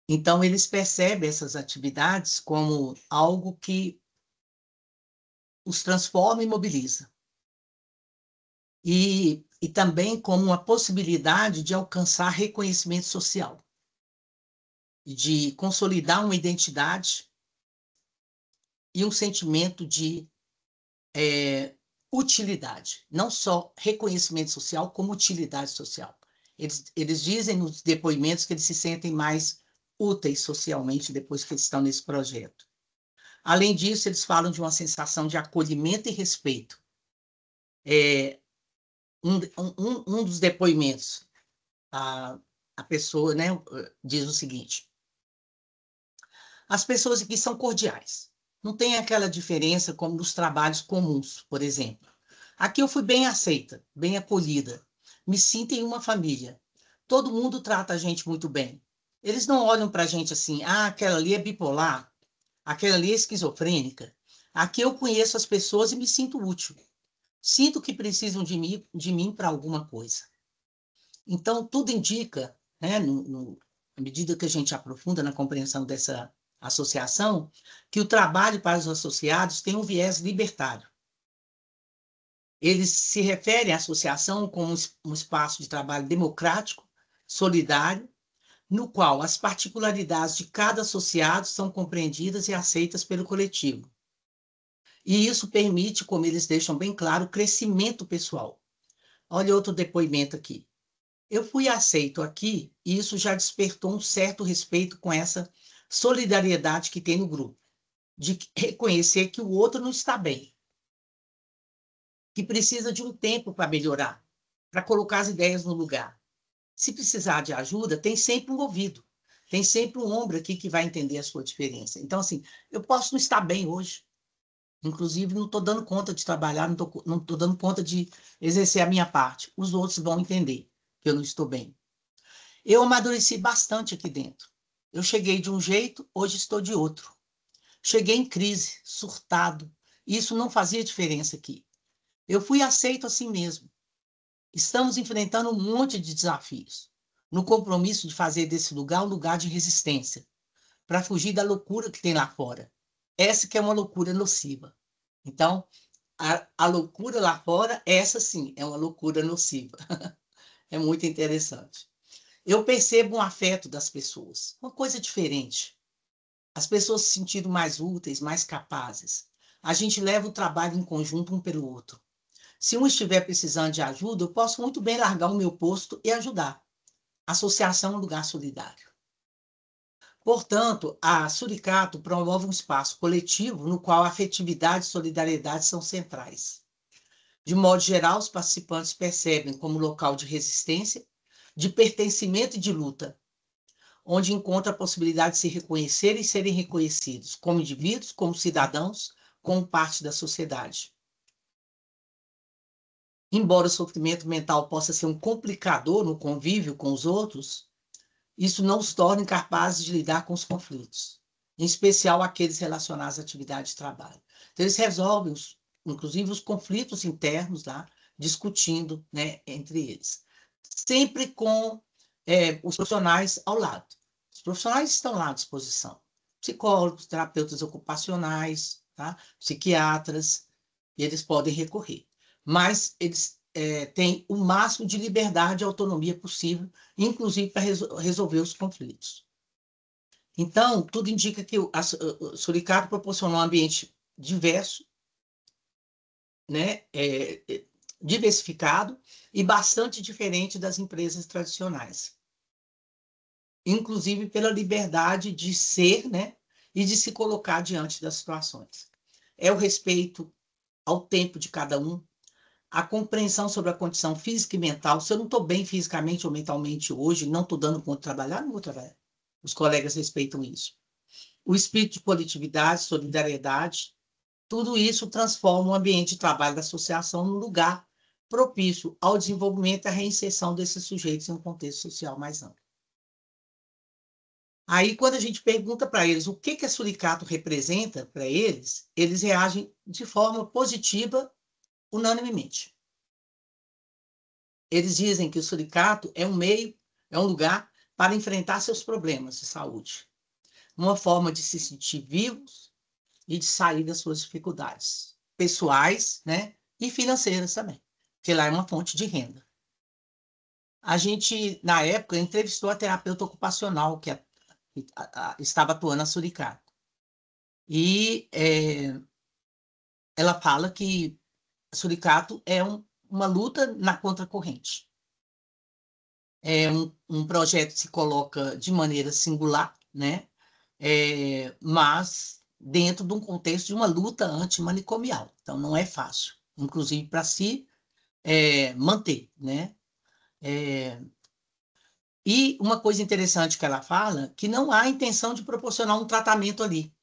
Então, eles percebem essas atividades como algo que os transforma e mobiliza. E também como uma possibilidade de alcançar reconhecimento social, de consolidar uma identidade e um sentimento de utilidade, não só reconhecimento social, como utilidade social. Eles dizem nos depoimentos que eles se sentem mais úteis socialmente depois que eles estão nesse projeto. Além disso, eles falam de uma sensação de acolhimento e respeito. Um dos depoimentos, a pessoa, né, diz o seguinte: as pessoas aqui são cordiais, não tem aquela diferença como nos trabalhos comuns, por exemplo. Aqui eu fui bem aceita, bem acolhida, me sinto em uma família. Todo mundo trata a gente muito bem. Eles não olham para a gente assim, aquela ali é bipolar, aquela ali é esquizofrênica. Aqui eu conheço as pessoas e me sinto útil. Sinto que precisam de mim para alguma coisa. Então, tudo indica, né, à medida que a gente aprofunda na compreensão dessa associação, que o trabalho para os associados tem um viés libertário. Eles se referem à associação como um espaço de trabalho democrático, solidário, no qual as particularidades de cada associado são compreendidas e aceitas pelo coletivo. E isso permite, como eles deixam bem claro, o crescimento pessoal. Olha outro depoimento aqui. Eu fui aceito aqui e isso já despertou um certo respeito com essa solidariedade que tem no grupo, de reconhecer que o outro não está bem, que precisa de um tempo para melhorar, para colocar as ideias no lugar. Se precisar de ajuda, tem sempre um ouvido, tem sempre um ombro aqui que vai entender a sua diferença. Então, assim, eu posso não estar bem hoje, inclusive não estou dando conta de trabalhar, não estou dando conta de exercer a minha parte. Os outros vão entender que eu não estou bem. Eu amadureci bastante aqui dentro. Eu cheguei de um jeito, hoje estou de outro. Cheguei em crise, surtado. Isso não fazia diferença aqui. Eu fui aceito assim mesmo. Estamos enfrentando um monte de desafios, no compromisso de fazer desse lugar um lugar de resistência, para fugir da loucura que tem lá fora. Essa que é uma loucura nociva. Então, a loucura lá fora, essa sim, é uma loucura nociva. É muito interessante. Eu percebo um afeto das pessoas, uma coisa diferente. As pessoas se sentiram mais úteis, mais capazes. A gente leva o trabalho em conjunto um pelo outro. Se um estiver precisando de ajuda, eu posso muito bem largar o meu posto e ajudar. Associação é um lugar solidário. Portanto, a Suricato promove um espaço coletivo no qual a afetividade e solidariedade são centrais. De modo geral, os participantes percebem como local de resistência, de pertencimento e de luta, onde encontra a possibilidade de se reconhecer e serem reconhecidos como indivíduos, como cidadãos, como parte da sociedade. Embora o sofrimento mental possa ser um complicador no convívio com os outros, isso não os torna incapazes de lidar com os conflitos, em especial aqueles relacionados à atividade de trabalho. Então, eles resolvem, inclusive, os conflitos internos lá, discutindo, né, entre eles. Sempre com os profissionais ao lado. Os profissionais estão lá à disposição. Psicólogos, terapeutas ocupacionais, tá? Psiquiatras, e eles podem recorrer. Mas eles têm o máximo de liberdade e autonomia possível, inclusive para resolver os conflitos. Então, tudo indica que o Suricato proporciona um ambiente diverso, né, diversificado e bastante diferente das empresas tradicionais. Inclusive pela liberdade de ser, né, e de se colocar diante das situações. É o respeito ao tempo de cada um, a compreensão sobre a condição física e mental. Se eu não estou bem fisicamente ou mentalmente hoje, não estou dando conta de trabalhar, não vou trabalhar. Os colegas respeitam isso. O espírito de coletividade, solidariedade, tudo isso transforma o ambiente de trabalho da associação num lugar propício ao desenvolvimento e à reinserção desses sujeitos em um contexto social mais amplo. Aí, quando a gente pergunta para eles o que a Suricato representa para eles, eles reagem de forma positiva, unanimemente. Eles dizem que o Suricato é um meio, é um lugar para enfrentar seus problemas de saúde, uma forma de se sentir vivos e de sair das suas dificuldades pessoais, né, e financeiras também, porque lá é uma fonte de renda. A gente, na época, entrevistou a terapeuta ocupacional que estava atuando na Suricato. E ela fala que a Suricato é uma luta na contracorrente. É um projeto que se coloca de maneira singular, né? Mas dentro de um contexto de uma luta antimanicomial. Então, não é fácil, inclusive para se manter, né? E uma coisa interessante que ela fala, que não há intenção de proporcionar um tratamento ali.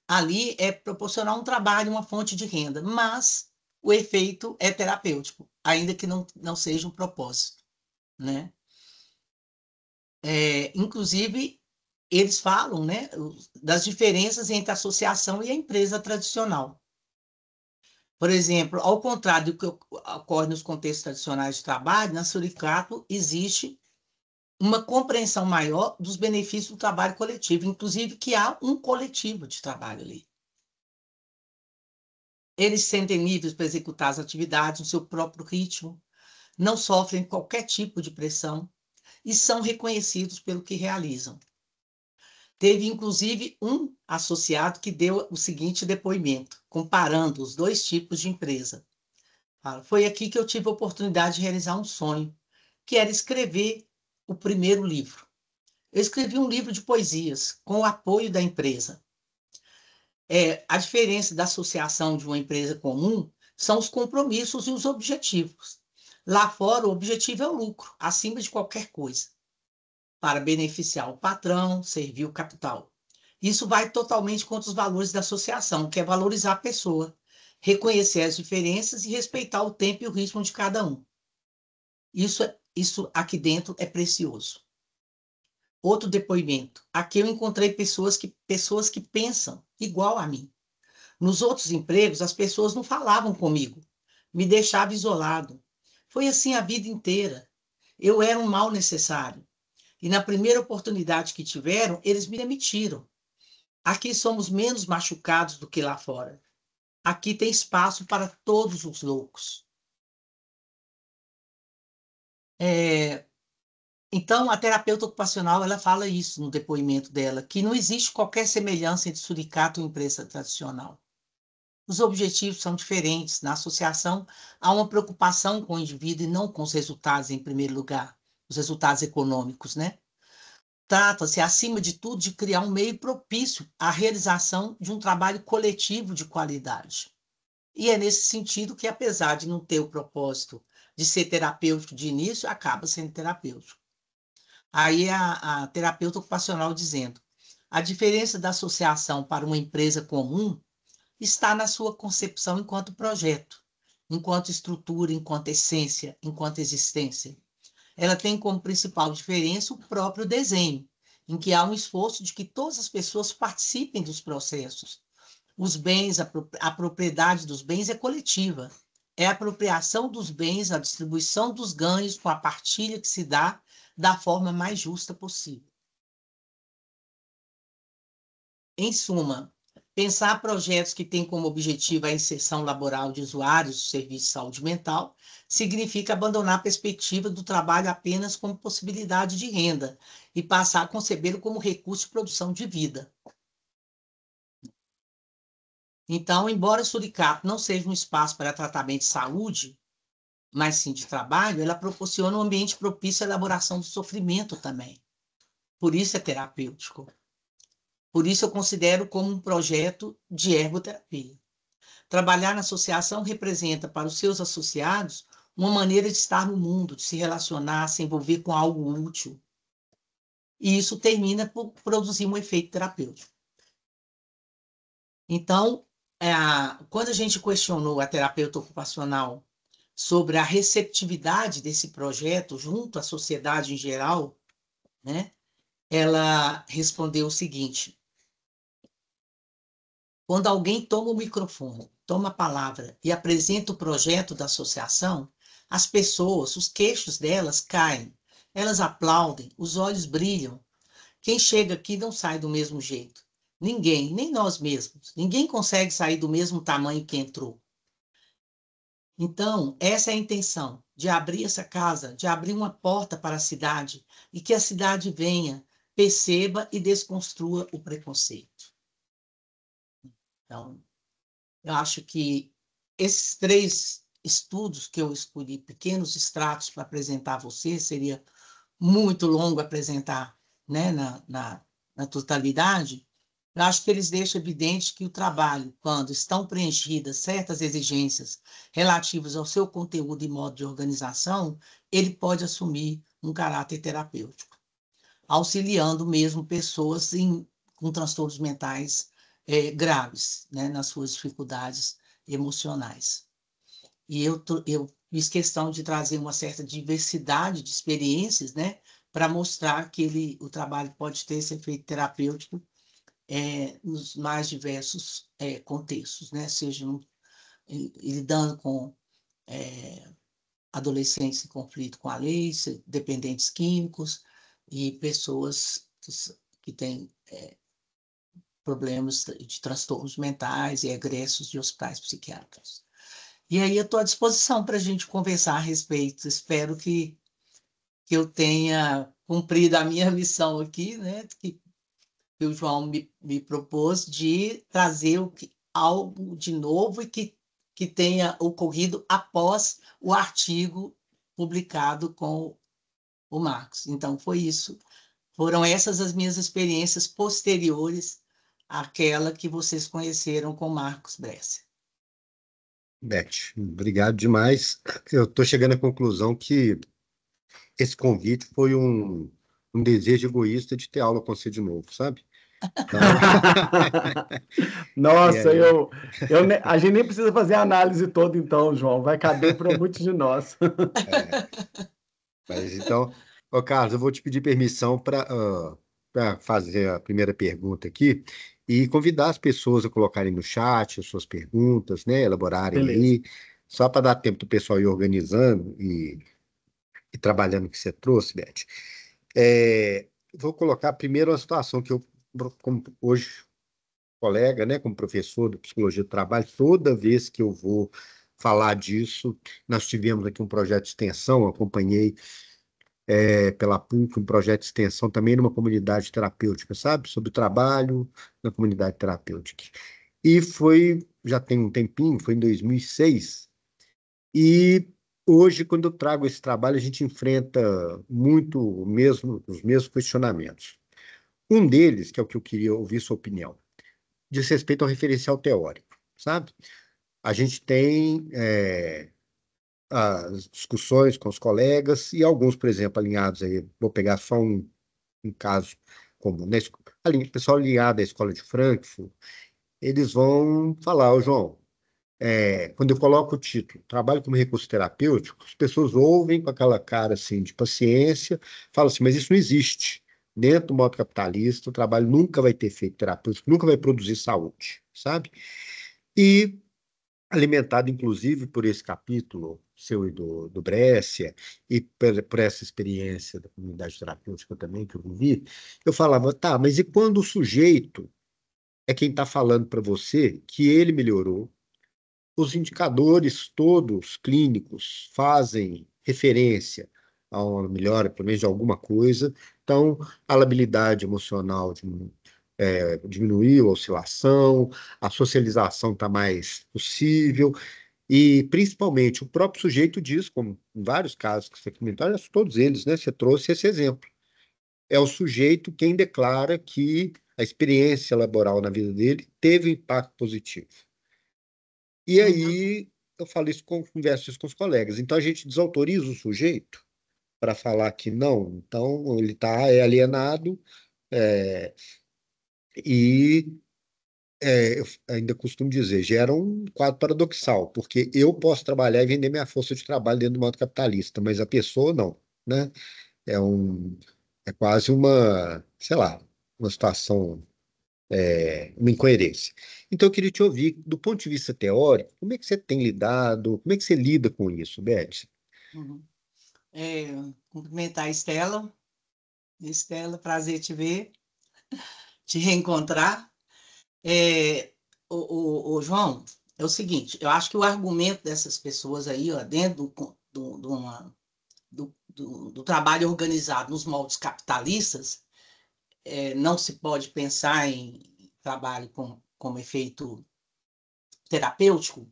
Ali é proporcionar um trabalho, uma fonte de renda, mas o efeito é terapêutico, ainda que não seja um propósito, né? Inclusive, eles falam, né, das diferenças entre a associação e a empresa tradicional. Por exemplo, ao contrário do que ocorre nos contextos tradicionais de trabalho, na Suricato existe uma compreensão maior dos benefícios do trabalho coletivo, inclusive que há um coletivo de trabalho ali. Eles se sentem livres para executar as atividades no seu próprio ritmo, não sofrem qualquer tipo de pressão e são reconhecidos pelo que realizam. Teve, inclusive, um associado que deu o seguinte depoimento, comparando os dois tipos de empresa. Foi aqui que eu tive a oportunidade de realizar um sonho, que era escrever o primeiro livro. Eu escrevi um livro de poesias com o apoio da empresa. A diferença da associação de uma empresa comum são os compromissos e os objetivos. Lá fora, o objetivo é o lucro, acima de qualquer coisa, para beneficiar o patrão, servir o capital. Isso vai totalmente contra os valores da associação, que é valorizar a pessoa, reconhecer as diferenças e respeitar o tempo e o ritmo de cada um. Isso aqui dentro é precioso. Outro depoimento. Aqui eu encontrei pessoas que pensam igual a mim. Nos outros empregos, as pessoas não falavam comigo, me deixavam isolado. Foi assim a vida inteira. Eu era um mal necessário. E na primeira oportunidade que tiveram, eles me demitiram. Aqui somos menos machucados do que lá fora. Aqui tem espaço para todos os loucos. Então, a terapeuta ocupacional, ela fala isso no depoimento dela, que não existe qualquer semelhança entre suricato e empresa tradicional. Os objetivos são diferentes. Na associação, há uma preocupação com o indivíduo e não com os resultados em primeiro lugar, os resultados econômicos, né? Trata-se, acima de tudo, de criar um meio propício à realização de um trabalho coletivo de qualidade. E é nesse sentido que, apesar de não ter o propósito de ser terapêutico de início, acaba sendo terapêutico. Aí a terapeuta ocupacional dizendo: a diferença da associação para uma empresa comum está na sua concepção enquanto projeto, enquanto estrutura, enquanto essência, enquanto existência. Ela tem como principal diferença o próprio desenho, em que há um esforço de que todas as pessoas participem dos processos. Os bens, a propriedade dos bens é coletiva. É a apropriação dos bens, a distribuição dos ganhos com a partilha que se dá da forma mais justa possível. Em suma, pensar projetos que têm como objetivo a inserção laboral de usuários do serviço de saúde mental significa abandonar a perspectiva do trabalho apenas como possibilidade de renda e passar a concebê-lo como recurso de produção de vida. Então, embora o Suricato não seja um espaço para tratamento de saúde, mas sim de trabalho, ela proporciona um ambiente propício à elaboração do sofrimento também. Por isso é terapêutico. Por isso eu considero como um projeto de ergoterapia. Trabalhar na associação representa para os seus associados uma maneira de estar no mundo, de se relacionar, se envolver com algo útil. e isso termina por produzir um efeito terapêutico. Então, quando a gente questionou a terapeuta ocupacional sobre a receptividade desse projeto junto à sociedade em geral, né, ela respondeu o seguinte: quando alguém toma o microfone, toma a palavra e apresenta o projeto da associação, as pessoas, os queixos delas caem, elas aplaudem, os olhos brilham. Quem chega aqui não sai do mesmo jeito. Ninguém, nem nós mesmos. Ninguém consegue sair do mesmo tamanho que entrou. Então, essa é a intenção, de abrir essa casa, de abrir uma porta para a cidade e que a cidade venha, perceba e desconstrua o preconceito. Então, eu acho que esses 3 estudos que eu escolhi, pequenos extratos para apresentar a você, seria muito longo apresentar, né, na totalidade. Eu acho que eles deixam evidente que o trabalho, quando estão preenchidas certas exigências relativas ao seu conteúdo e modo de organização, ele pode assumir um caráter terapêutico, auxiliando mesmo pessoas com transtornos mentais graves, né, nas suas dificuldades emocionais. E eu fiz questão de trazer uma certa diversidade de experiências, né, para mostrar que o trabalho pode ter esse efeito terapêutico nos mais diversos contextos, né, seja lidando com adolescentes em conflito com a lei, dependentes químicos e pessoas que têm problemas de transtornos mentais e egressos de hospitais psiquiátricos. E aí eu estou à disposição para a gente conversar a respeito. Espero que eu tenha cumprido a minha missão aqui, né? Que o João me propôs de trazer algo de novo e que tenha ocorrido após o artigo publicado com o Marcos. Então, foi isso. Foram essas as minhas experiências posteriores àquela que vocês conheceram com Marcos Brescia. Beth, obrigado demais. Eu estou chegando à conclusão que esse convite foi um desejo egoísta de ter aula com você de novo, sabe? Então, e Nossa, aí, a gente nem precisa fazer a análise toda, então, João. Vai caber para muitos de nós. é, mas então, ô Carlos, eu vou te pedir permissão para fazer a primeira pergunta aqui e convidar as pessoas a colocarem no chat as suas perguntas, né? Elaborarem Beleza. aí, só para dar tempo do pessoal ir organizando e trabalhando o que você trouxe, Beth. Vou colocar primeiro uma situação que eu, como hoje, colega, né, como professor de psicologia do trabalho, toda vez que eu vou falar disso, nós tivemos aqui um projeto de extensão, eu acompanhei pela PUC um projeto de extensão também numa comunidade terapêutica, sabe? Sobre o trabalho na comunidade terapêutica. E foi, já tem um tempinho, foi em 2006, e hoje, quando eu trago esse trabalho, a gente enfrenta muito os mesmos questionamentos. Um deles, que é o que eu queria ouvir sua opinião, diz respeito ao referencial teórico, sabe? A gente tem as discussões com os colegas e alguns, por exemplo, alinhados aí, vou pegar só um caso comum, né? O pessoal alinhado à Escola de Frankfurt, eles vão falar, ô João, quando eu coloco o título, trabalho como recurso terapêutico, as pessoas ouvem com aquela cara assim de paciência, falam assim, mas isso não existe. Dentro do modo capitalista, o trabalho nunca vai ter efeito terapêutico, nunca vai produzir saúde, sabe? E alimentado, inclusive, por esse capítulo seu e do Brescia, e por essa experiência da comunidade terapêutica também que eu vivi, eu falava, tá, mas e quando o sujeito é quem está falando para você que ele melhorou, os indicadores todos clínicos fazem referência a uma melhora, pelo menos de alguma coisa. Então, a labilidade emocional diminuiu, a oscilação, a socialização está mais possível, e principalmente o próprio sujeito diz, como em vários casos que você comentou, aliás, todos eles, né? Você trouxe esse exemplo. É o sujeito quem declara que a experiência laboral na vida dele teve um impacto positivo. E Uhum. aí eu falo isso, converso isso com os colegas. Então a gente desautoriza o sujeito para falar que não. Então, ele está alienado, é, e eu ainda costumo dizer, gera um quadro paradoxal, porque eu posso trabalhar e vender minha força de trabalho dentro do modo capitalista, mas a pessoa não, né? É um, é quase uma, sei lá, uma situação, uma incoerência. Então, eu queria te ouvir, do ponto de vista teórico, como é que você tem lidado, como é que você lida com isso, Beth? Uhum. É, cumprimentar a Estela. Estela, prazer te ver, te reencontrar. É, João, é o seguinte, eu acho que o argumento dessas pessoas aí, ó, dentro do trabalho organizado nos moldes capitalistas, não se pode pensar em trabalho como efeito terapêutico,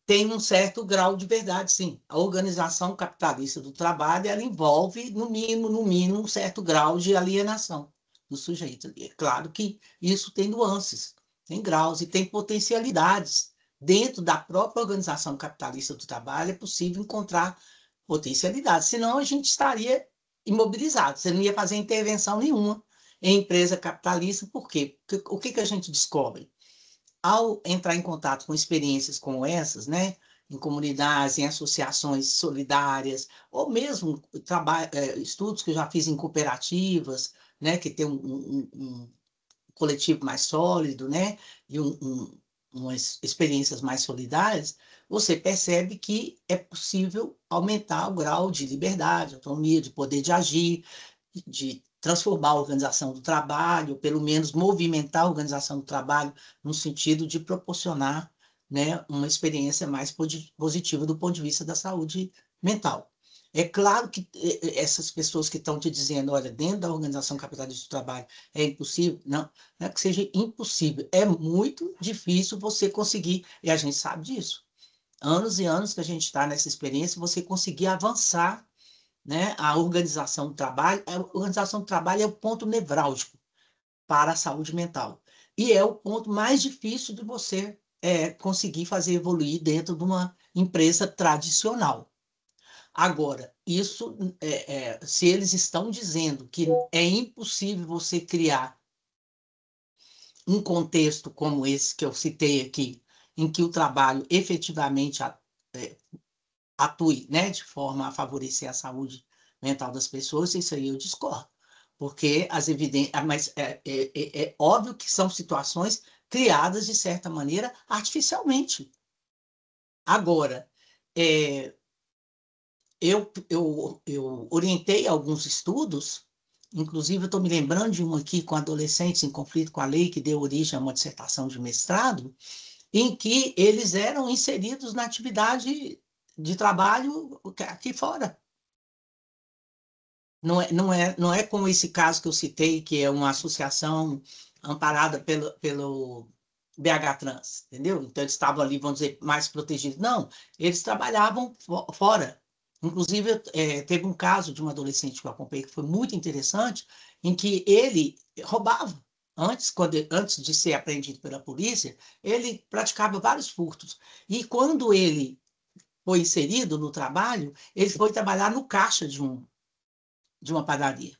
tem um certo grau de verdade, sim. A organização capitalista do trabalho, ela envolve, no mínimo, um certo grau de alienação do sujeito. É claro que isso tem nuances, tem graus e tem potencialidades. Dentro da própria organização capitalista do trabalho, é possível encontrar potencialidades, senão a gente estaria imobilizado, você não ia fazer intervenção nenhuma em empresa capitalista, por quê? Porque o que a gente descobre? Ao entrar em contato com experiências como essas, né, em comunidades, em associações solidárias, ou mesmo estudos que eu já fiz em cooperativas, né, que tem um coletivo mais sólido, né, e umas experiências mais solidárias, você percebe que é possível aumentar o grau de liberdade, autonomia, de poder de agir, de transformar a organização do trabalho, pelo menos movimentar a organização do trabalho no sentido de proporcionar, né, uma experiência mais positiva do ponto de vista da saúde mental. É claro que essas pessoas que estão te dizendo, olha, dentro da organização capitalista do trabalho é impossível, não é que seja impossível, é muito difícil você conseguir, e a gente sabe disso. Anos e anos que a gente está nessa experiência, você conseguir avançar, né? A organização do trabalho é o ponto nevrálgico para a saúde mental. E é o ponto mais difícil de você conseguir fazer evoluir dentro de uma empresa tradicional. Agora, isso, se eles estão dizendo que é impossível você criar um contexto como esse que eu citei aqui, em que o trabalho efetivamente é, atue, né, de forma a favorecer a saúde mental das pessoas, isso aí eu discordo. Porque as evidências, mas é óbvio que são situações criadas, de certa maneira, artificialmente. Agora, é, eu orientei alguns estudos, inclusive eu estou me lembrando de um aqui com adolescentes em conflito com a lei, que deu origem a uma dissertação de mestrado, em que eles eram inseridos na atividade de trabalho aqui fora. Não é como esse caso que eu citei, que é uma associação amparada pelo BH Trans, entendeu? Então, eles estavam ali, vamos dizer, mais protegidos. Não, eles trabalhavam fora. Inclusive, teve um caso de um adolescente que eu acompanhei que foi muito interessante, em que ele roubava. Antes de ser apreendido pela polícia, ele praticava vários furtos. E quando ele foi inserido no trabalho, ele foi trabalhar no caixa de uma padaria.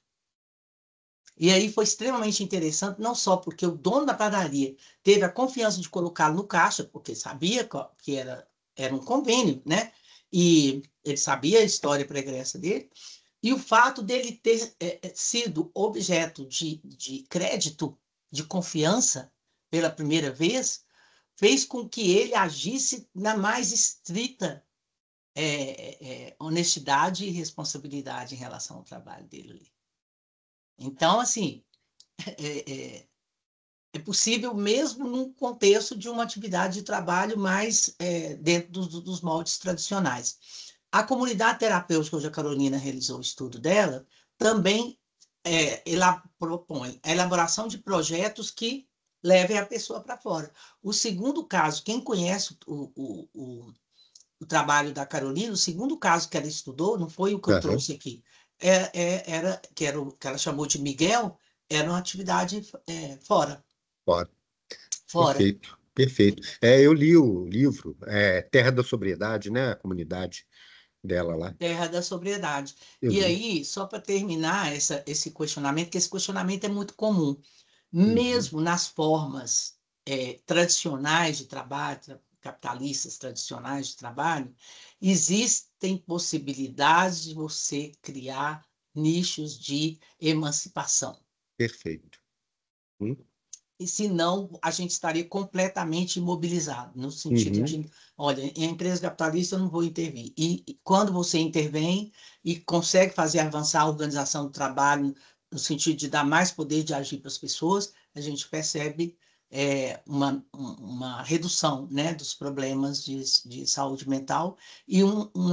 E aí foi extremamente interessante, não só porque o dono da padaria teve a confiança de colocá-lo no caixa, porque sabia que era um convênio, né? E ele sabia a história pregressa dele, e o fato dele ter sido objeto de crédito, de confiança, pela primeira vez, fez com que ele agisse na mais estrita honestidade e responsabilidade em relação ao trabalho dele. Então, assim, é, é, é possível mesmo num contexto de uma atividade de trabalho mais dentro dos moldes tradicionais. A comunidade terapêutica, onde a Carolina realizou o estudo dela, também ela propõe a elaboração de projetos que levem a pessoa para fora. O segundo caso, quem conhece o trabalho da Carolina, o segundo caso que ela estudou, não foi o que eu Aham. trouxe aqui, era o que ela chamou de Miguel, era uma atividade fora. Pode. Fora. Perfeito, perfeito. Eu li o livro Terra da Sobriedade, né? A comunidade dela lá. Terra da sobriedade. Eu E vi. aí, só para terminar esse questionamento, que esse questionamento é muito comum, Uhum. mesmo nas formas tradicionais de trabalho, capitalistas tradicionais de trabalho, existem possibilidades de você criar nichos de emancipação. Perfeito. Hum? E senão a gente estaria completamente imobilizado, no sentido Uhum. de, olha, em empresa capitalista eu não vou intervir. E quando você intervém e consegue fazer avançar a organização do trabalho, no sentido de dar mais poder de agir para as pessoas, a gente percebe uma redução, né, dos problemas de saúde mental e um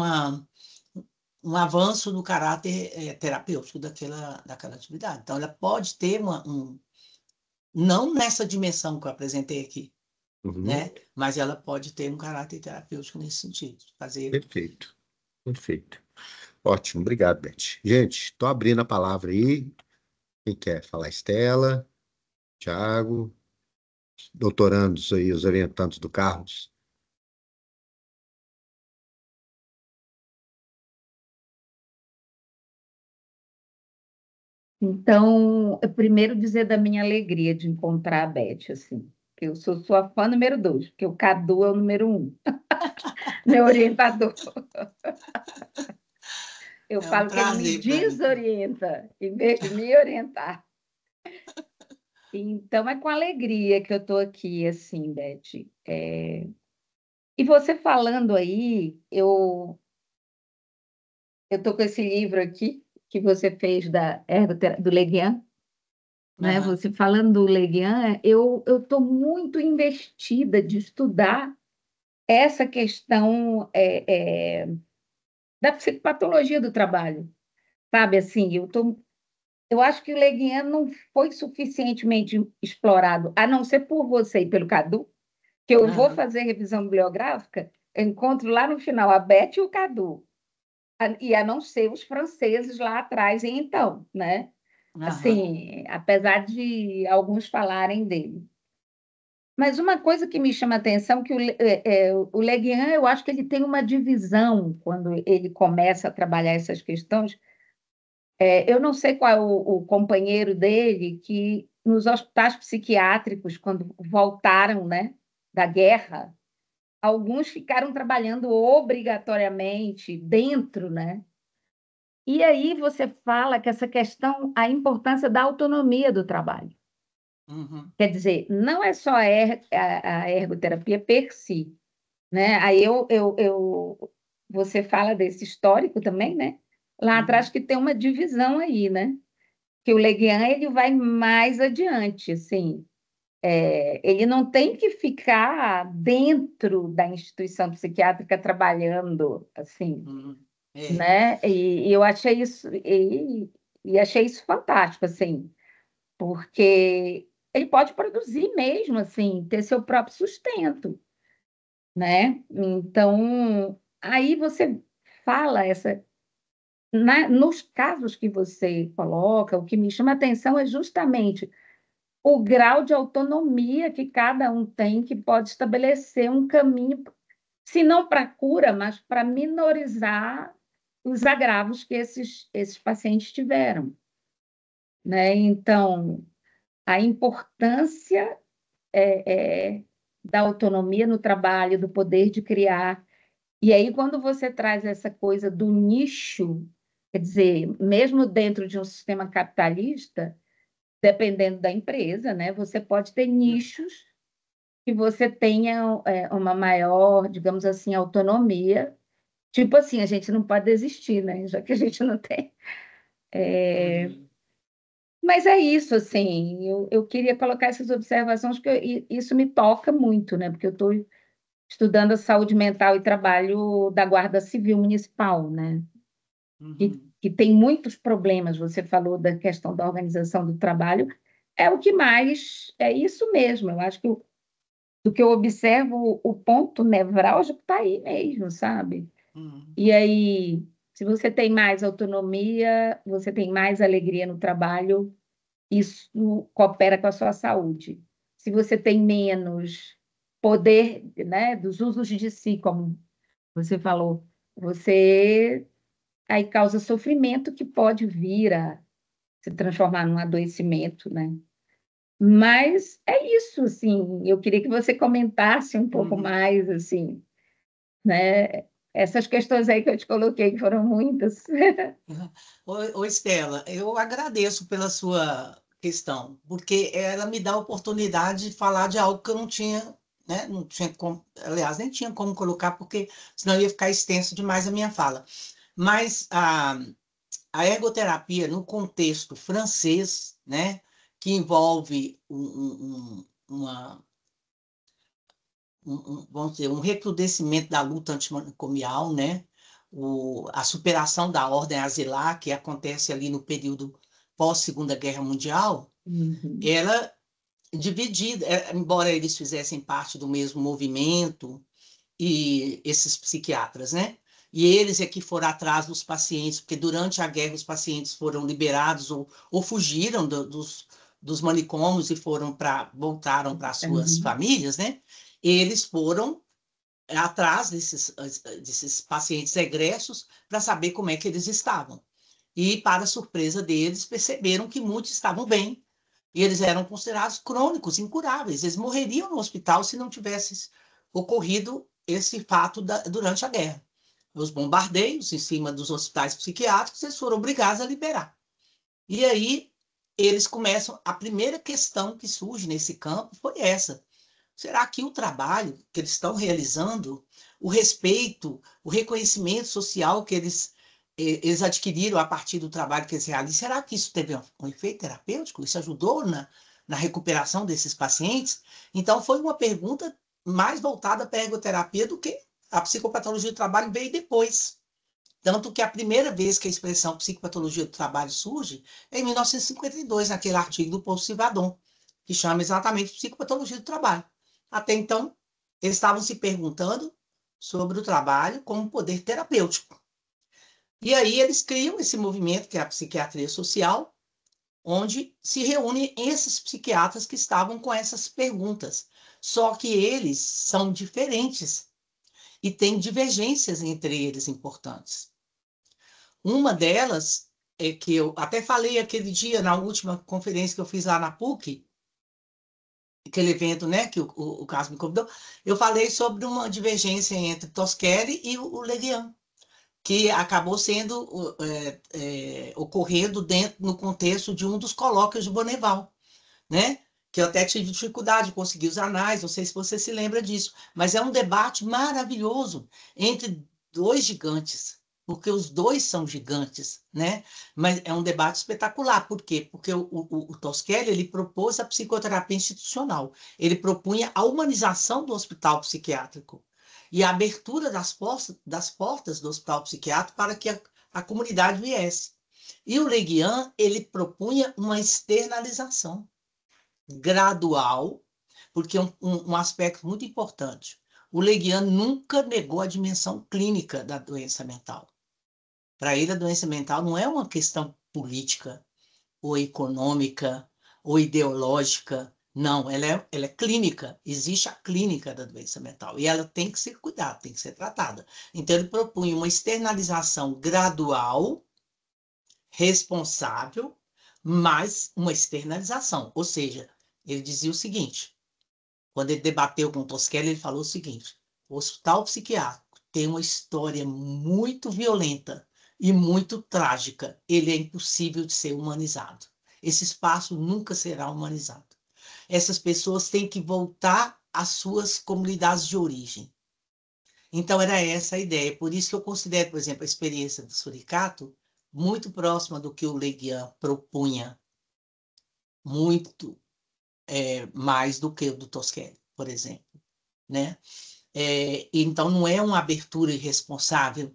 avanço no caráter terapêutico daquela atividade. Então, ela pode ter não nessa dimensão que eu apresentei aqui, Uhum. né? Mas ela pode ter um caráter terapêutico nesse sentido, fazer. Perfeito. Perfeito. Ótimo, obrigado, Beth. Gente, estou abrindo a palavra aí. Quem quer falar? Estela, Thiago, doutorandos aí, os orientandos do Carlos. Então, eu primeiro dizer da minha alegria de encontrar a Beth, assim, que eu sou sua fã número 2, porque o Cadu é o número 1, meu orientador. Eu É um falo que ele me prazer para mim. desorienta, em vez de me orientar. Então, é com alegria que eu estou aqui, assim, Beth. E você falando aí, eu estou com esse livro aqui, que você fez do Le Guin, né? Aham. Você falando do Le Guin, eu estou muito investida de estudar essa questão da psicopatologia do trabalho, sabe? Assim, eu acho que o Le Guin não foi suficientemente explorado, a não ser por você e pelo Cadu, que eu vou Aham. fazer revisão bibliográfica, eu encontro lá no final a Beth e o Cadu, e a não ser os franceses lá atrás, e então, né? Aham. Assim, apesar de alguns falarem dele. Mas uma coisa que me chama a atenção é que o Le Guin, eu acho que ele tem uma divisão quando ele começa a trabalhar essas questões. Eu não sei qual é o companheiro dele que nos hospitais psiquiátricos, quando voltaram, né, da guerra, alguns ficaram trabalhando obrigatoriamente dentro, né? E aí você fala que essa questão, a importância da autonomia do trabalho. Uhum. Quer dizer, não é só a ergoterapia per si, né? Você fala desse histórico também, né? Lá atrás Uhum. que tem uma divisão aí, né? Que o Le Guin, ele vai mais adiante, assim. Ele não tem que ficar dentro da instituição psiquiátrica trabalhando, assim, Uhum. É. né? E eu achei isso e achei isso fantástico, assim, porque ele pode produzir mesmo, assim, ter seu próprio sustento, né? Então, aí você fala nos casos que você coloca, o que me chama a atenção é justamente o grau de autonomia que cada um tem, que pode estabelecer um caminho, se não para a cura, mas para minorizar os agravos que esses pacientes tiveram, né? Então, a importância da autonomia no trabalho, do poder de criar. E aí, quando você traz essa coisa do nicho, quer dizer, mesmo dentro de um sistema capitalista, dependendo da empresa, né, você pode ter nichos que você tenha uma maior, digamos assim, autonomia. Tipo assim, a gente não pode desistir, né? Já que a gente não tem. Uhum. Mas é isso, assim, eu queria colocar essas observações, porque isso me toca muito, né? Porque eu estou estudando a saúde mental e trabalho da Guarda Civil Municipal, né? Uhum. Que tem muitos problemas. Você falou da questão da organização do trabalho, é o que mais, é isso mesmo. Eu acho que do que eu observo, o ponto nevrálgico está aí mesmo, sabe? Uhum. E aí, se você tem mais autonomia, você tem mais alegria no trabalho, isso coopera com a sua saúde. Se você tem menos poder, né, dos usos de si, como você falou, você aí causa sofrimento que pode vir a se transformar num adoecimento, né? Mas é isso, assim, eu queria que você comentasse um pouco mais, assim, né? Essas questões aí que eu te coloquei, que foram muitas. Estela, eu agradeço pela sua questão, porque ela me dá a oportunidade de falar de algo que eu não tinha, né? Não tinha como, aliás, nem tinha como colocar, porque senão ia ficar extenso demais a minha fala. Mas a ergoterapia, no contexto francês, né? Que envolve vamos dizer, um recrudescimento da luta antimanicomial, né? A superação da ordem asilar, que acontece ali no período pós-Segunda Guerra Mundial, Uhum. ela dividida, embora eles fizessem parte do mesmo movimento, e esses psiquiatras, né? E eles é que foram atrás dos pacientes, porque durante a guerra os pacientes foram liberados ou fugiram dos manicômios e voltaram para suas Uhum. famílias, né? Eles foram atrás desses pacientes egressos para saber como é que eles estavam. E, para surpresa deles, perceberam que muitos estavam bem. E eles eram considerados crônicos, incuráveis. Eles morreriam no hospital se não tivesse ocorrido esse fato durante a guerra. Os bombardeios em cima dos hospitais psiquiátricos, eles foram obrigados a liberar. E aí, eles começam. A primeira questão que surge nesse campo foi essa: será que o trabalho que eles estão realizando, o respeito, o reconhecimento social que eles adquiriram a partir do trabalho que eles realizam, será que isso teve um efeito terapêutico? Isso ajudou na recuperação desses pacientes? Então, foi uma pergunta mais voltada para a ergoterapia do que a psicopatologia do trabalho veio depois. Tanto que a primeira vez que a expressão psicopatologia do trabalho surge é em 1952, naquele artigo do Paul Sivadon, que chama exatamente psicopatologia do trabalho. Até então, eles estavam se perguntando sobre o trabalho como poder terapêutico. E aí eles criam esse movimento, que é a psiquiatria social, onde se reúnem esses psiquiatras que estavam com essas perguntas. Só que eles são diferentes e têm divergências entre eles importantes. Uma delas é que eu até falei aquele dia, na última conferência que eu fiz lá na PUC, aquele evento, né, que o Carlos me convidou, eu falei sobre uma divergência entre Tosquelli e o Leguian, que acabou sendo ocorrendo no contexto de um dos colóquios de Bonneval, né? Que eu até tive dificuldade de conseguir os anais, não sei se você se lembra disso, mas é um debate maravilhoso entre dois gigantes, porque os dois são gigantes, né? Mas é um debate espetacular, por quê? Porque o Tosquelli, ele propôs a psicoterapia institucional, ele propunha a humanização do hospital psiquiátrico e a abertura das portas do hospital psiquiátrico para que a comunidade viesse. E o Leguian, ele propunha uma externalização gradual, porque um aspecto muito importante. O Leguian nunca negou a dimensão clínica da doença mental. Para ele, a doença mental não é uma questão política, ou econômica, ou ideológica. Não, ela é clínica. Existe a clínica da doença mental. E ela tem que ser cuidada, tem que ser tratada. Então, ele propunha uma externalização gradual, responsável, mas uma externalização. Ou seja, ele dizia o seguinte: quando ele debateu com o Tosquelli, ele falou o seguinte: o hospital psiquiátrico tem uma história muito violenta e muito trágica. Ele é impossível de ser humanizado. Esse espaço nunca será humanizado. Essas pessoas têm que voltar às suas comunidades de origem. Então, era essa a ideia. Por isso que eu considero, por exemplo, a experiência do Suricato muito próxima do que o Leguian propunha, muito mais do que o do Tosquelli, por exemplo, né? Então, não é uma abertura irresponsável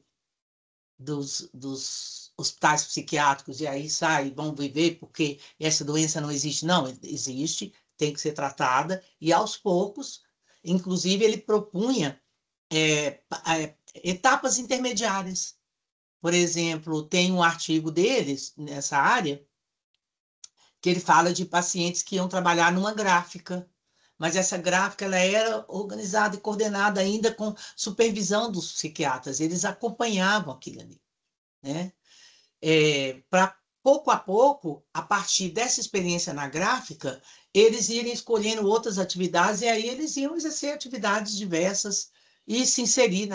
dos hospitais psiquiátricos e aí sai, vão viver porque essa doença não existe. Não, existe, tem que ser tratada e, aos poucos, inclusive, ele propunha etapas intermediárias. Por exemplo, tem um artigo deles nessa área que ele fala de pacientes que iam trabalhar numa gráfica, mas essa gráfica ela era organizada e coordenada ainda com supervisão dos psiquiatras, eles acompanhavam aquilo ali, né? Para pouco a pouco, a partir dessa experiência na gráfica, eles irem escolhendo outras atividades, e aí eles iam exercer atividades diversas e se inserir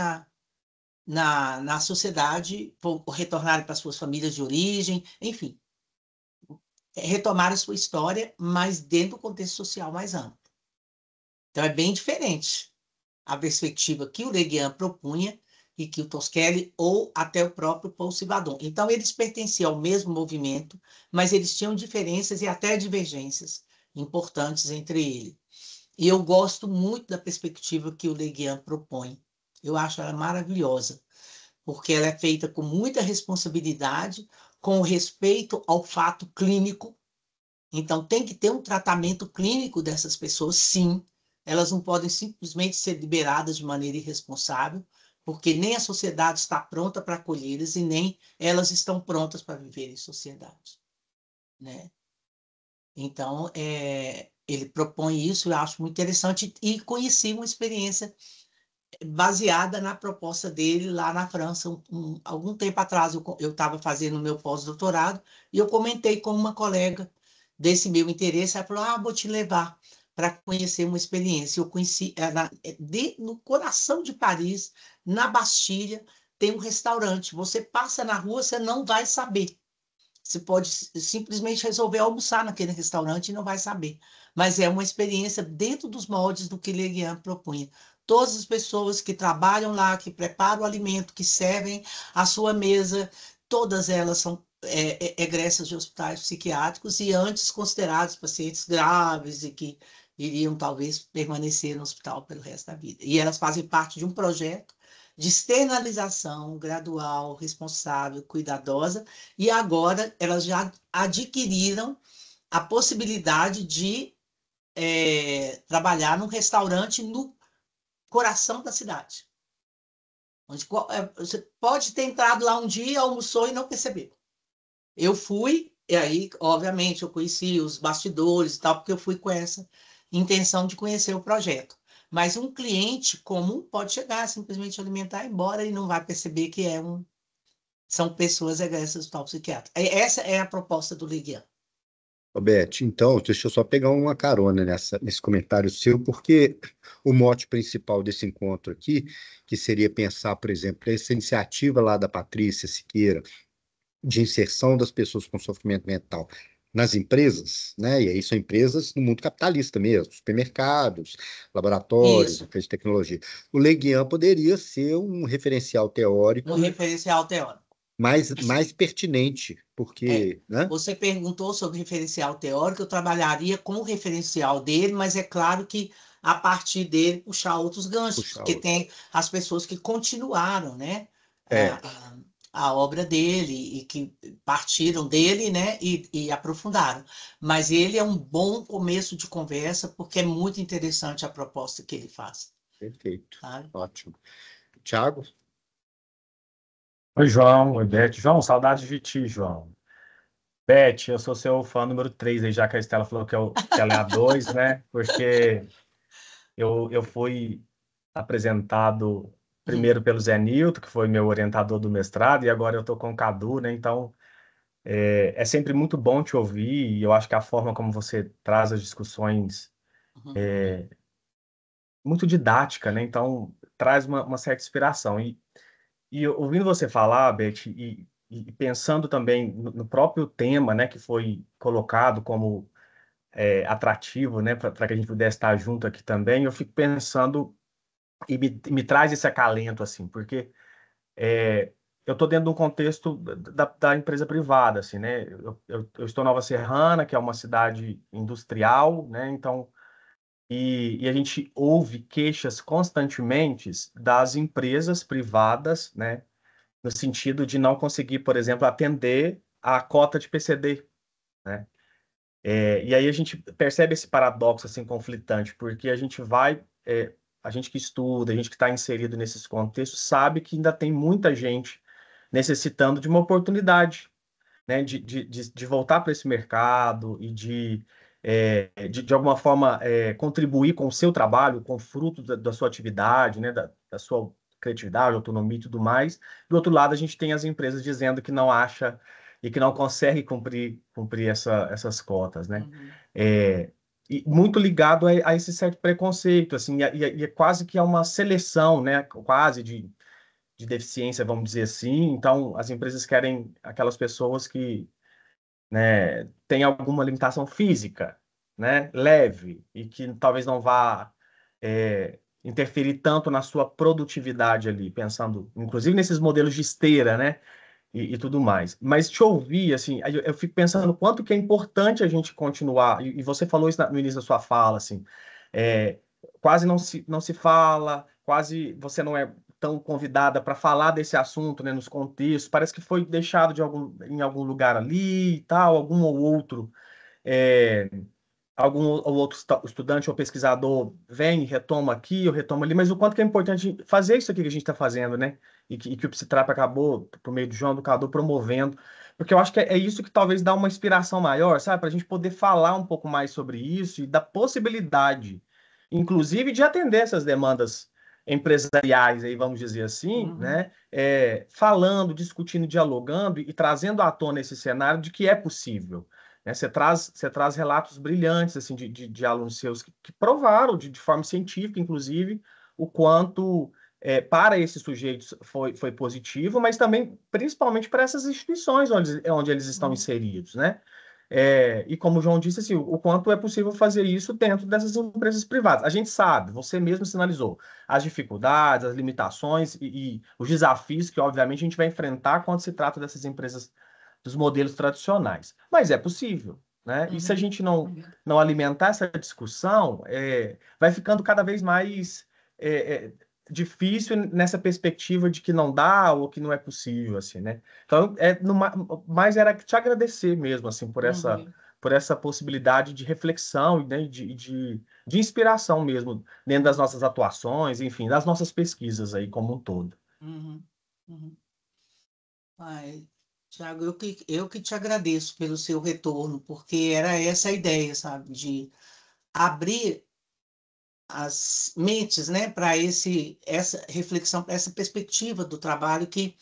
na sociedade, retornarem para suas famílias de origem, enfim, retomar a sua história, mas dentro do contexto social mais amplo. Então, é bem diferente a perspectiva que o Le Guin propunha e que o Tosquelli ou até o próprio Paul Sivadon. Então, eles pertenciam ao mesmo movimento, mas eles tinham diferenças e até divergências importantes entre eles. E eu gosto muito da perspectiva que o Le Guin propõe. Eu acho ela maravilhosa, porque ela é feita com muita responsabilidade, com respeito ao fato clínico. Então, tem que ter um tratamento clínico dessas pessoas, sim. Elas não podem simplesmente ser liberadas de maneira irresponsável, porque nem a sociedade está pronta para acolhê-las e nem elas estão prontas para viver em sociedade, né? Então, ele propõe isso, eu acho muito interessante, e conheci uma experiência baseada na proposta dele lá na França. Algum tempo atrás eu estava fazendo o meu pós-doutorado e eu comentei com uma colega desse meu interesse. Ela falou, vou te levar para conhecer uma experiência. Eu conheci, no coração de Paris, na Bastilha, tem um restaurante. Você passa na rua, você não vai saber. Você pode simplesmente resolver almoçar naquele restaurante e não vai saber. Mas é uma experiência dentro dos moldes do que Le Guin propunha. Todas as pessoas que trabalham lá, que preparam o alimento, que servem a sua mesa, todas elas são egressas de hospitais psiquiátricos e antes considerados pacientes graves e que iriam talvez permanecer no hospital pelo resto da vida. E elas fazem parte de um projeto de externalização gradual, responsável, cuidadosa, e agora elas já adquiriram a possibilidade de trabalhar num restaurante no coração da cidade. Onde você pode ter entrado lá um dia, almoçou e não percebeu. Eu fui, e aí, obviamente, eu conheci os bastidores e tal, porque eu fui com essa intenção de conhecer o projeto. Mas um cliente comum pode chegar, simplesmente alimentar e ir embora e não vai perceber que são pessoas egressas do tal psiquiatra. Essa é a proposta do Le Guin. Beth, então, deixa eu só pegar uma carona nesse comentário seu, porque o mote principal desse encontro aqui, que seria pensar, por exemplo, essa iniciativa lá da Patrícia Siqueira, de inserção das pessoas com sofrimento mental nas empresas, né? E aí são empresas no mundo capitalista mesmo, supermercados, laboratórios, Isso, empresas de tecnologia. O Le Guin poderia ser um referencial teórico um referencial teórico. mais pertinente, porque, né? Você perguntou sobre referencial teórico, eu trabalharia com o referencial dele, mas é claro que a partir dele puxar outros ganchos, Puxa, porque tem as pessoas que continuaram, né, é, a obra dele e que partiram dele, né, e aprofundaram. Mas ele é um bom começo de conversa, porque é muito interessante a proposta que ele faz. perfeito, Sabe? ótimo. Tiago? Oi, João. Oi, Beth. João, saudade de ti, João. Beth, eu sou seu fã número 3 aí, já que a Estela falou que ela é a 2, né? Porque eu fui apresentado Hum. primeiro pelo Zé Nilton, que foi meu orientador do mestrado, e agora eu estou com o Cadu, né? Então, é sempre muito bom te ouvir, e eu acho que a forma como você traz as discussões Uhum. muito didática, né? Então, traz uma certa inspiração. E ouvindo você falar, Beth, e pensando também no próprio tema, né, que foi colocado como atrativo, né, para que a gente pudesse estar junto aqui também, eu fico pensando e me traz esse acalento, assim, porque eu estou dentro de um contexto da empresa privada, assim, né, eu estou em Nova Serrana, que é uma cidade industrial, né, então, e a gente ouve queixas constantemente das empresas privadas, né, no sentido de não conseguir, por exemplo, atender a cota de PCD, né? E aí a gente percebe esse paradoxo assim conflitante, porque a gente que estuda, a gente que está inserido nesses contextos, sabe que ainda tem muita gente necessitando de uma oportunidade, né? De voltar para esse mercado e de de alguma forma, contribuir com o seu trabalho, com o fruto da sua atividade, né, da sua criatividade, autonomia e tudo mais. Do outro lado, a gente tem as empresas dizendo que não acha e que não consegue cumprir essas cotas, né? Uhum. E muito ligado a esse certo preconceito, assim, e é quase que é uma seleção, né, quase de deficiência, vamos dizer assim. Então, as empresas querem aquelas pessoas que, né, têm alguma limitação física, né, leve, e que talvez não vá interferir tanto na sua produtividade ali, pensando, inclusive, nesses modelos de esteira, né, e tudo mais. Mas te ouvir, assim, aí eu fico pensando o quanto que é importante a gente continuar, e você falou isso no início da sua fala, assim, é, quase não se fala, quase você não é tão convidada para falar desse assunto, né, nos contextos, parece que foi deixado em algum lugar ali e tal, algum ou outro é, algum ou outro estudante ou pesquisador vem, retoma aqui ou retoma ali, mas o quanto que é importante fazer isso aqui que a gente está fazendo, né? E que o Psitrap acabou, por meio do João do Cadu, promovendo, porque eu acho que é isso que talvez dá uma inspiração maior, sabe? Para a gente poder falar um pouco mais sobre isso e da possibilidade, inclusive, de atender essas demandas empresariais, aí, vamos dizer assim, Uhum. né? Falando, discutindo, dialogando e trazendo à tona esse cenário de que é possível, né? Você traz relatos brilhantes assim de alunos seus que provaram de forma científica, inclusive, o quanto para esses sujeitos foi positivo, mas também, principalmente, para essas instituições onde eles estão Uhum. inseridos, né? E como o João disse, assim, o quanto é possível fazer isso dentro dessas empresas privadas. A gente sabe, você mesmo sinalizou, as dificuldades, as limitações e os desafios que, obviamente, a gente vai enfrentar quando se trata dessas empresas dos modelos tradicionais. Mas é possível, né? E se a Uhum. gente não alimentar essa discussão, vai ficando cada vez mais é, é, difícil nessa perspectiva de que não dá ou que não é possível, assim, né? Então, mais era te agradecer mesmo, assim, Uhum. por essa possibilidade de reflexão, né, de inspiração mesmo, dentro das nossas atuações, enfim, das nossas pesquisas aí como um todo. Uhum. Uhum. Ai, Tiago, eu que te agradeço pelo seu retorno, porque era essa a ideia, sabe, de abrir as mentes, né, para essa reflexão, para essa perspectiva do trabalho que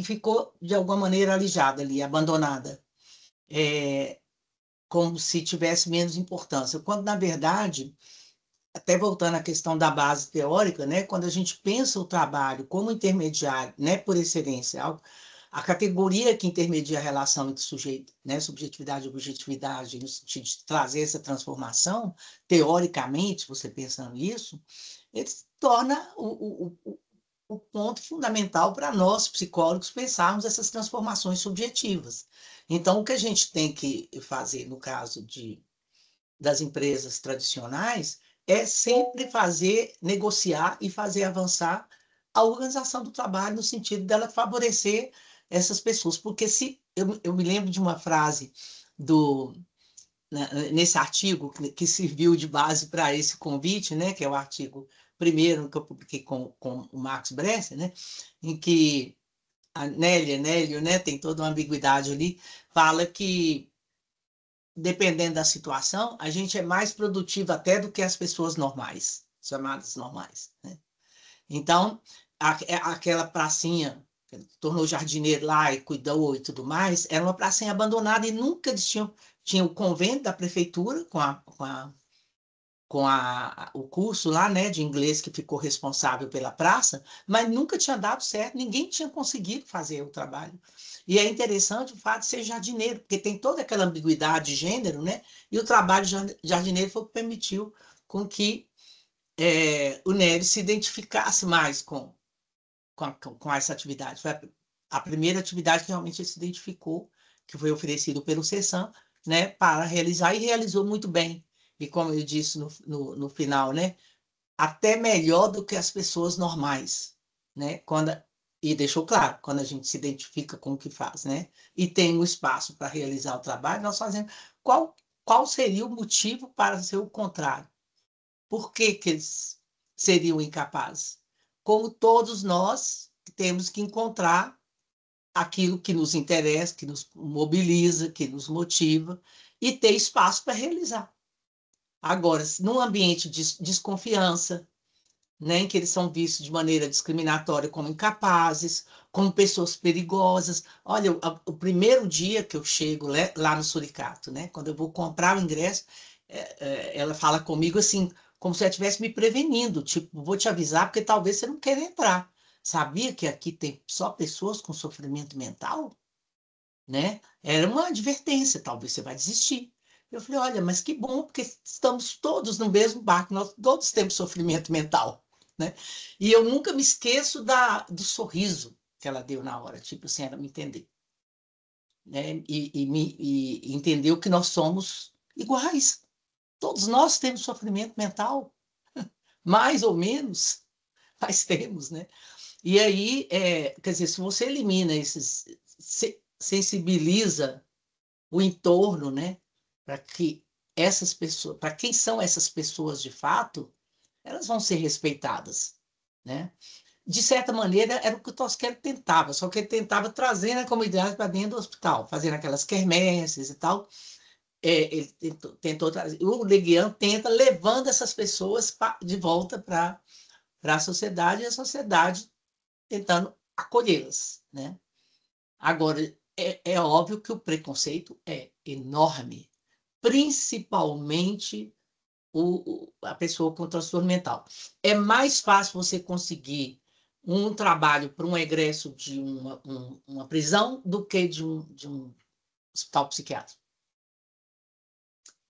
ficou, de alguma maneira, alijada ali, abandonada, é, como se tivesse menos importância, quando, na verdade, até voltando à questão da base teórica, né, quando a gente pensa o trabalho como intermediário, né, por excelência, a categoria que intermedia a relação entre sujeito, né, subjetividade e objetividade, no sentido de trazer essa transformação, teoricamente, você pensando nisso, ele se torna o ponto fundamental para nós, psicólogos, pensarmos essas transformações subjetivas. Então, o que a gente tem que fazer no caso das empresas tradicionais é sempre negociar e fazer avançar a organização do trabalho no sentido dela favorecer essas pessoas. Porque se eu me lembro de uma frase do nesse artigo que serviu de base para esse convite, né, que é o artigo primeiro que eu publiquei com o Marcos Bresser, né, em que a Nélio, né, tem toda uma ambiguidade ali, fala que dependendo da situação, a gente é mais produtivo até do que as pessoas normais, chamadas normais, né? Então, aquela pracinha, que tornou jardineiro lá e cuidou e tudo mais, era uma pracinha abandonada e nunca eles tinha o convênio da prefeitura com o curso lá, né, de inglês que ficou responsável pela praça, mas nunca tinha dado certo, ninguém tinha conseguido fazer o trabalho. E é interessante o fato de ser jardineiro, porque tem toda aquela ambiguidade de gênero, né? E o trabalho de jardineiro foi o que permitiu com que o Nery se identificasse mais com essa atividade. Foi a primeira atividade que realmente ele se identificou, que foi oferecido pelo CESAM, né, para realizar, e realizou muito bem. E como eu disse no final, né, até melhor do que as pessoas normais, né? E deixou claro, quando a gente se identifica com o que faz, né? E tem um espaço para realizar o trabalho, nós fazemos. Qual seria o motivo para ser o contrário? Por que que eles seriam incapazes? Como todos nós temos que encontrar aquilo que nos interessa, que nos mobiliza, que nos motiva, e ter espaço para realizar. Agora, num ambiente de desconfiança, né, em que eles são vistos de maneira discriminatória como incapazes, como pessoas perigosas. Olha, o primeiro dia que eu chego lá no Suricato, né, quando eu vou comprar o ingresso, ela fala comigo assim, como se ela estivesse me prevenindo, tipo, vou te avisar porque talvez você não queira entrar. Sabia que aqui tem só pessoas com sofrimento mental? Né? Era uma advertência, talvez você vai desistir. Eu falei, olha, mas que bom, porque estamos todos no mesmo barco, nós todos temos sofrimento mental, né? E eu nunca me esqueço do sorriso que ela deu na hora, tipo assim, ela me entender, né? E entendeu que nós somos iguais. Todos nós temos sofrimento mental, mais ou menos, mas temos, né? E aí, quer dizer, se você elimina esses, sensibiliza o entorno, né? Para que essas pessoas, para quem são essas pessoas de fato, elas vão ser respeitadas, né? De certa maneira, era o que o Tosquelli tentava, só que ele tentava trazendo a comunidade para dentro do hospital, fazendo aquelas quermesses e tal. Ele tentou trazer. O Leguian tenta levando essas pessoas de volta para a sociedade e a sociedade tentando acolhê-las, né? Agora, é óbvio que o preconceito é enorme, principalmente a pessoa com transtorno mental. É mais fácil você conseguir um trabalho para um egresso de uma prisão do que de um hospital psiquiátrico.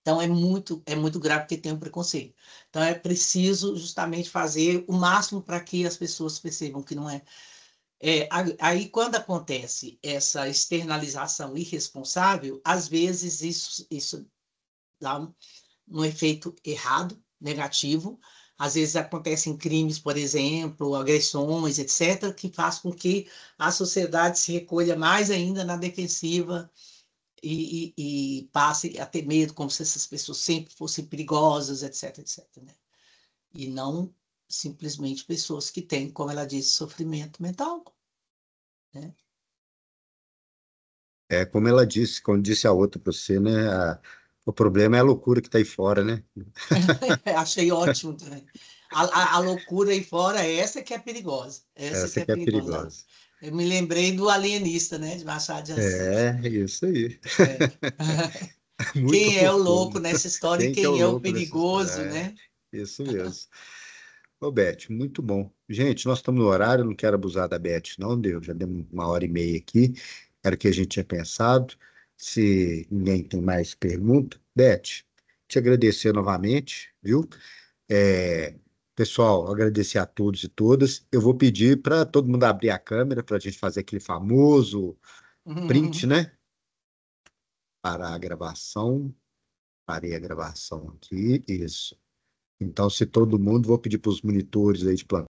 Então, é muito grave porque tem um preconceito. Então, é preciso justamente fazer o máximo para que as pessoas percebam que não é. Aí, quando acontece essa externalização irresponsável, às vezes isso dá um efeito errado, negativo. Às vezes acontecem crimes, por exemplo, agressões, etc., que faz com que a sociedade se recolha mais ainda na defensiva e passe a ter medo, como se essas pessoas sempre fossem perigosas, etc., etc., né? E não simplesmente pessoas que têm, como ela disse, sofrimento mental, né? Como ela disse, como disse a outra para você, né? O problema é a loucura que está aí fora, né? Achei ótimo também. A loucura aí fora, essa que é perigosa. Essa que Essa é que é perigosa. perigosa. Eu me lembrei do Alienista, né, de Machado de Assis. É, isso aí. É. Muito Quem é o oportuno. louco nessa história e Quem que é o quem é o louco nessa história? perigoso, né? Isso mesmo. Ô, Beth, muito bom. Gente, nós estamos no horário, não quero abusar da Beth, não, deu, já deu 1h30 aqui, era o que a gente tinha pensado. Se ninguém tem mais pergunta, Beth, te agradecer novamente, viu? É, pessoal, agradecer a todos e todas. Eu vou pedir para todo mundo abrir a câmera para a gente fazer aquele famoso print, né? Parar a gravação. Parei a gravação aqui, isso. Então, se todo mundo, vou pedir para os monitores aí de plantão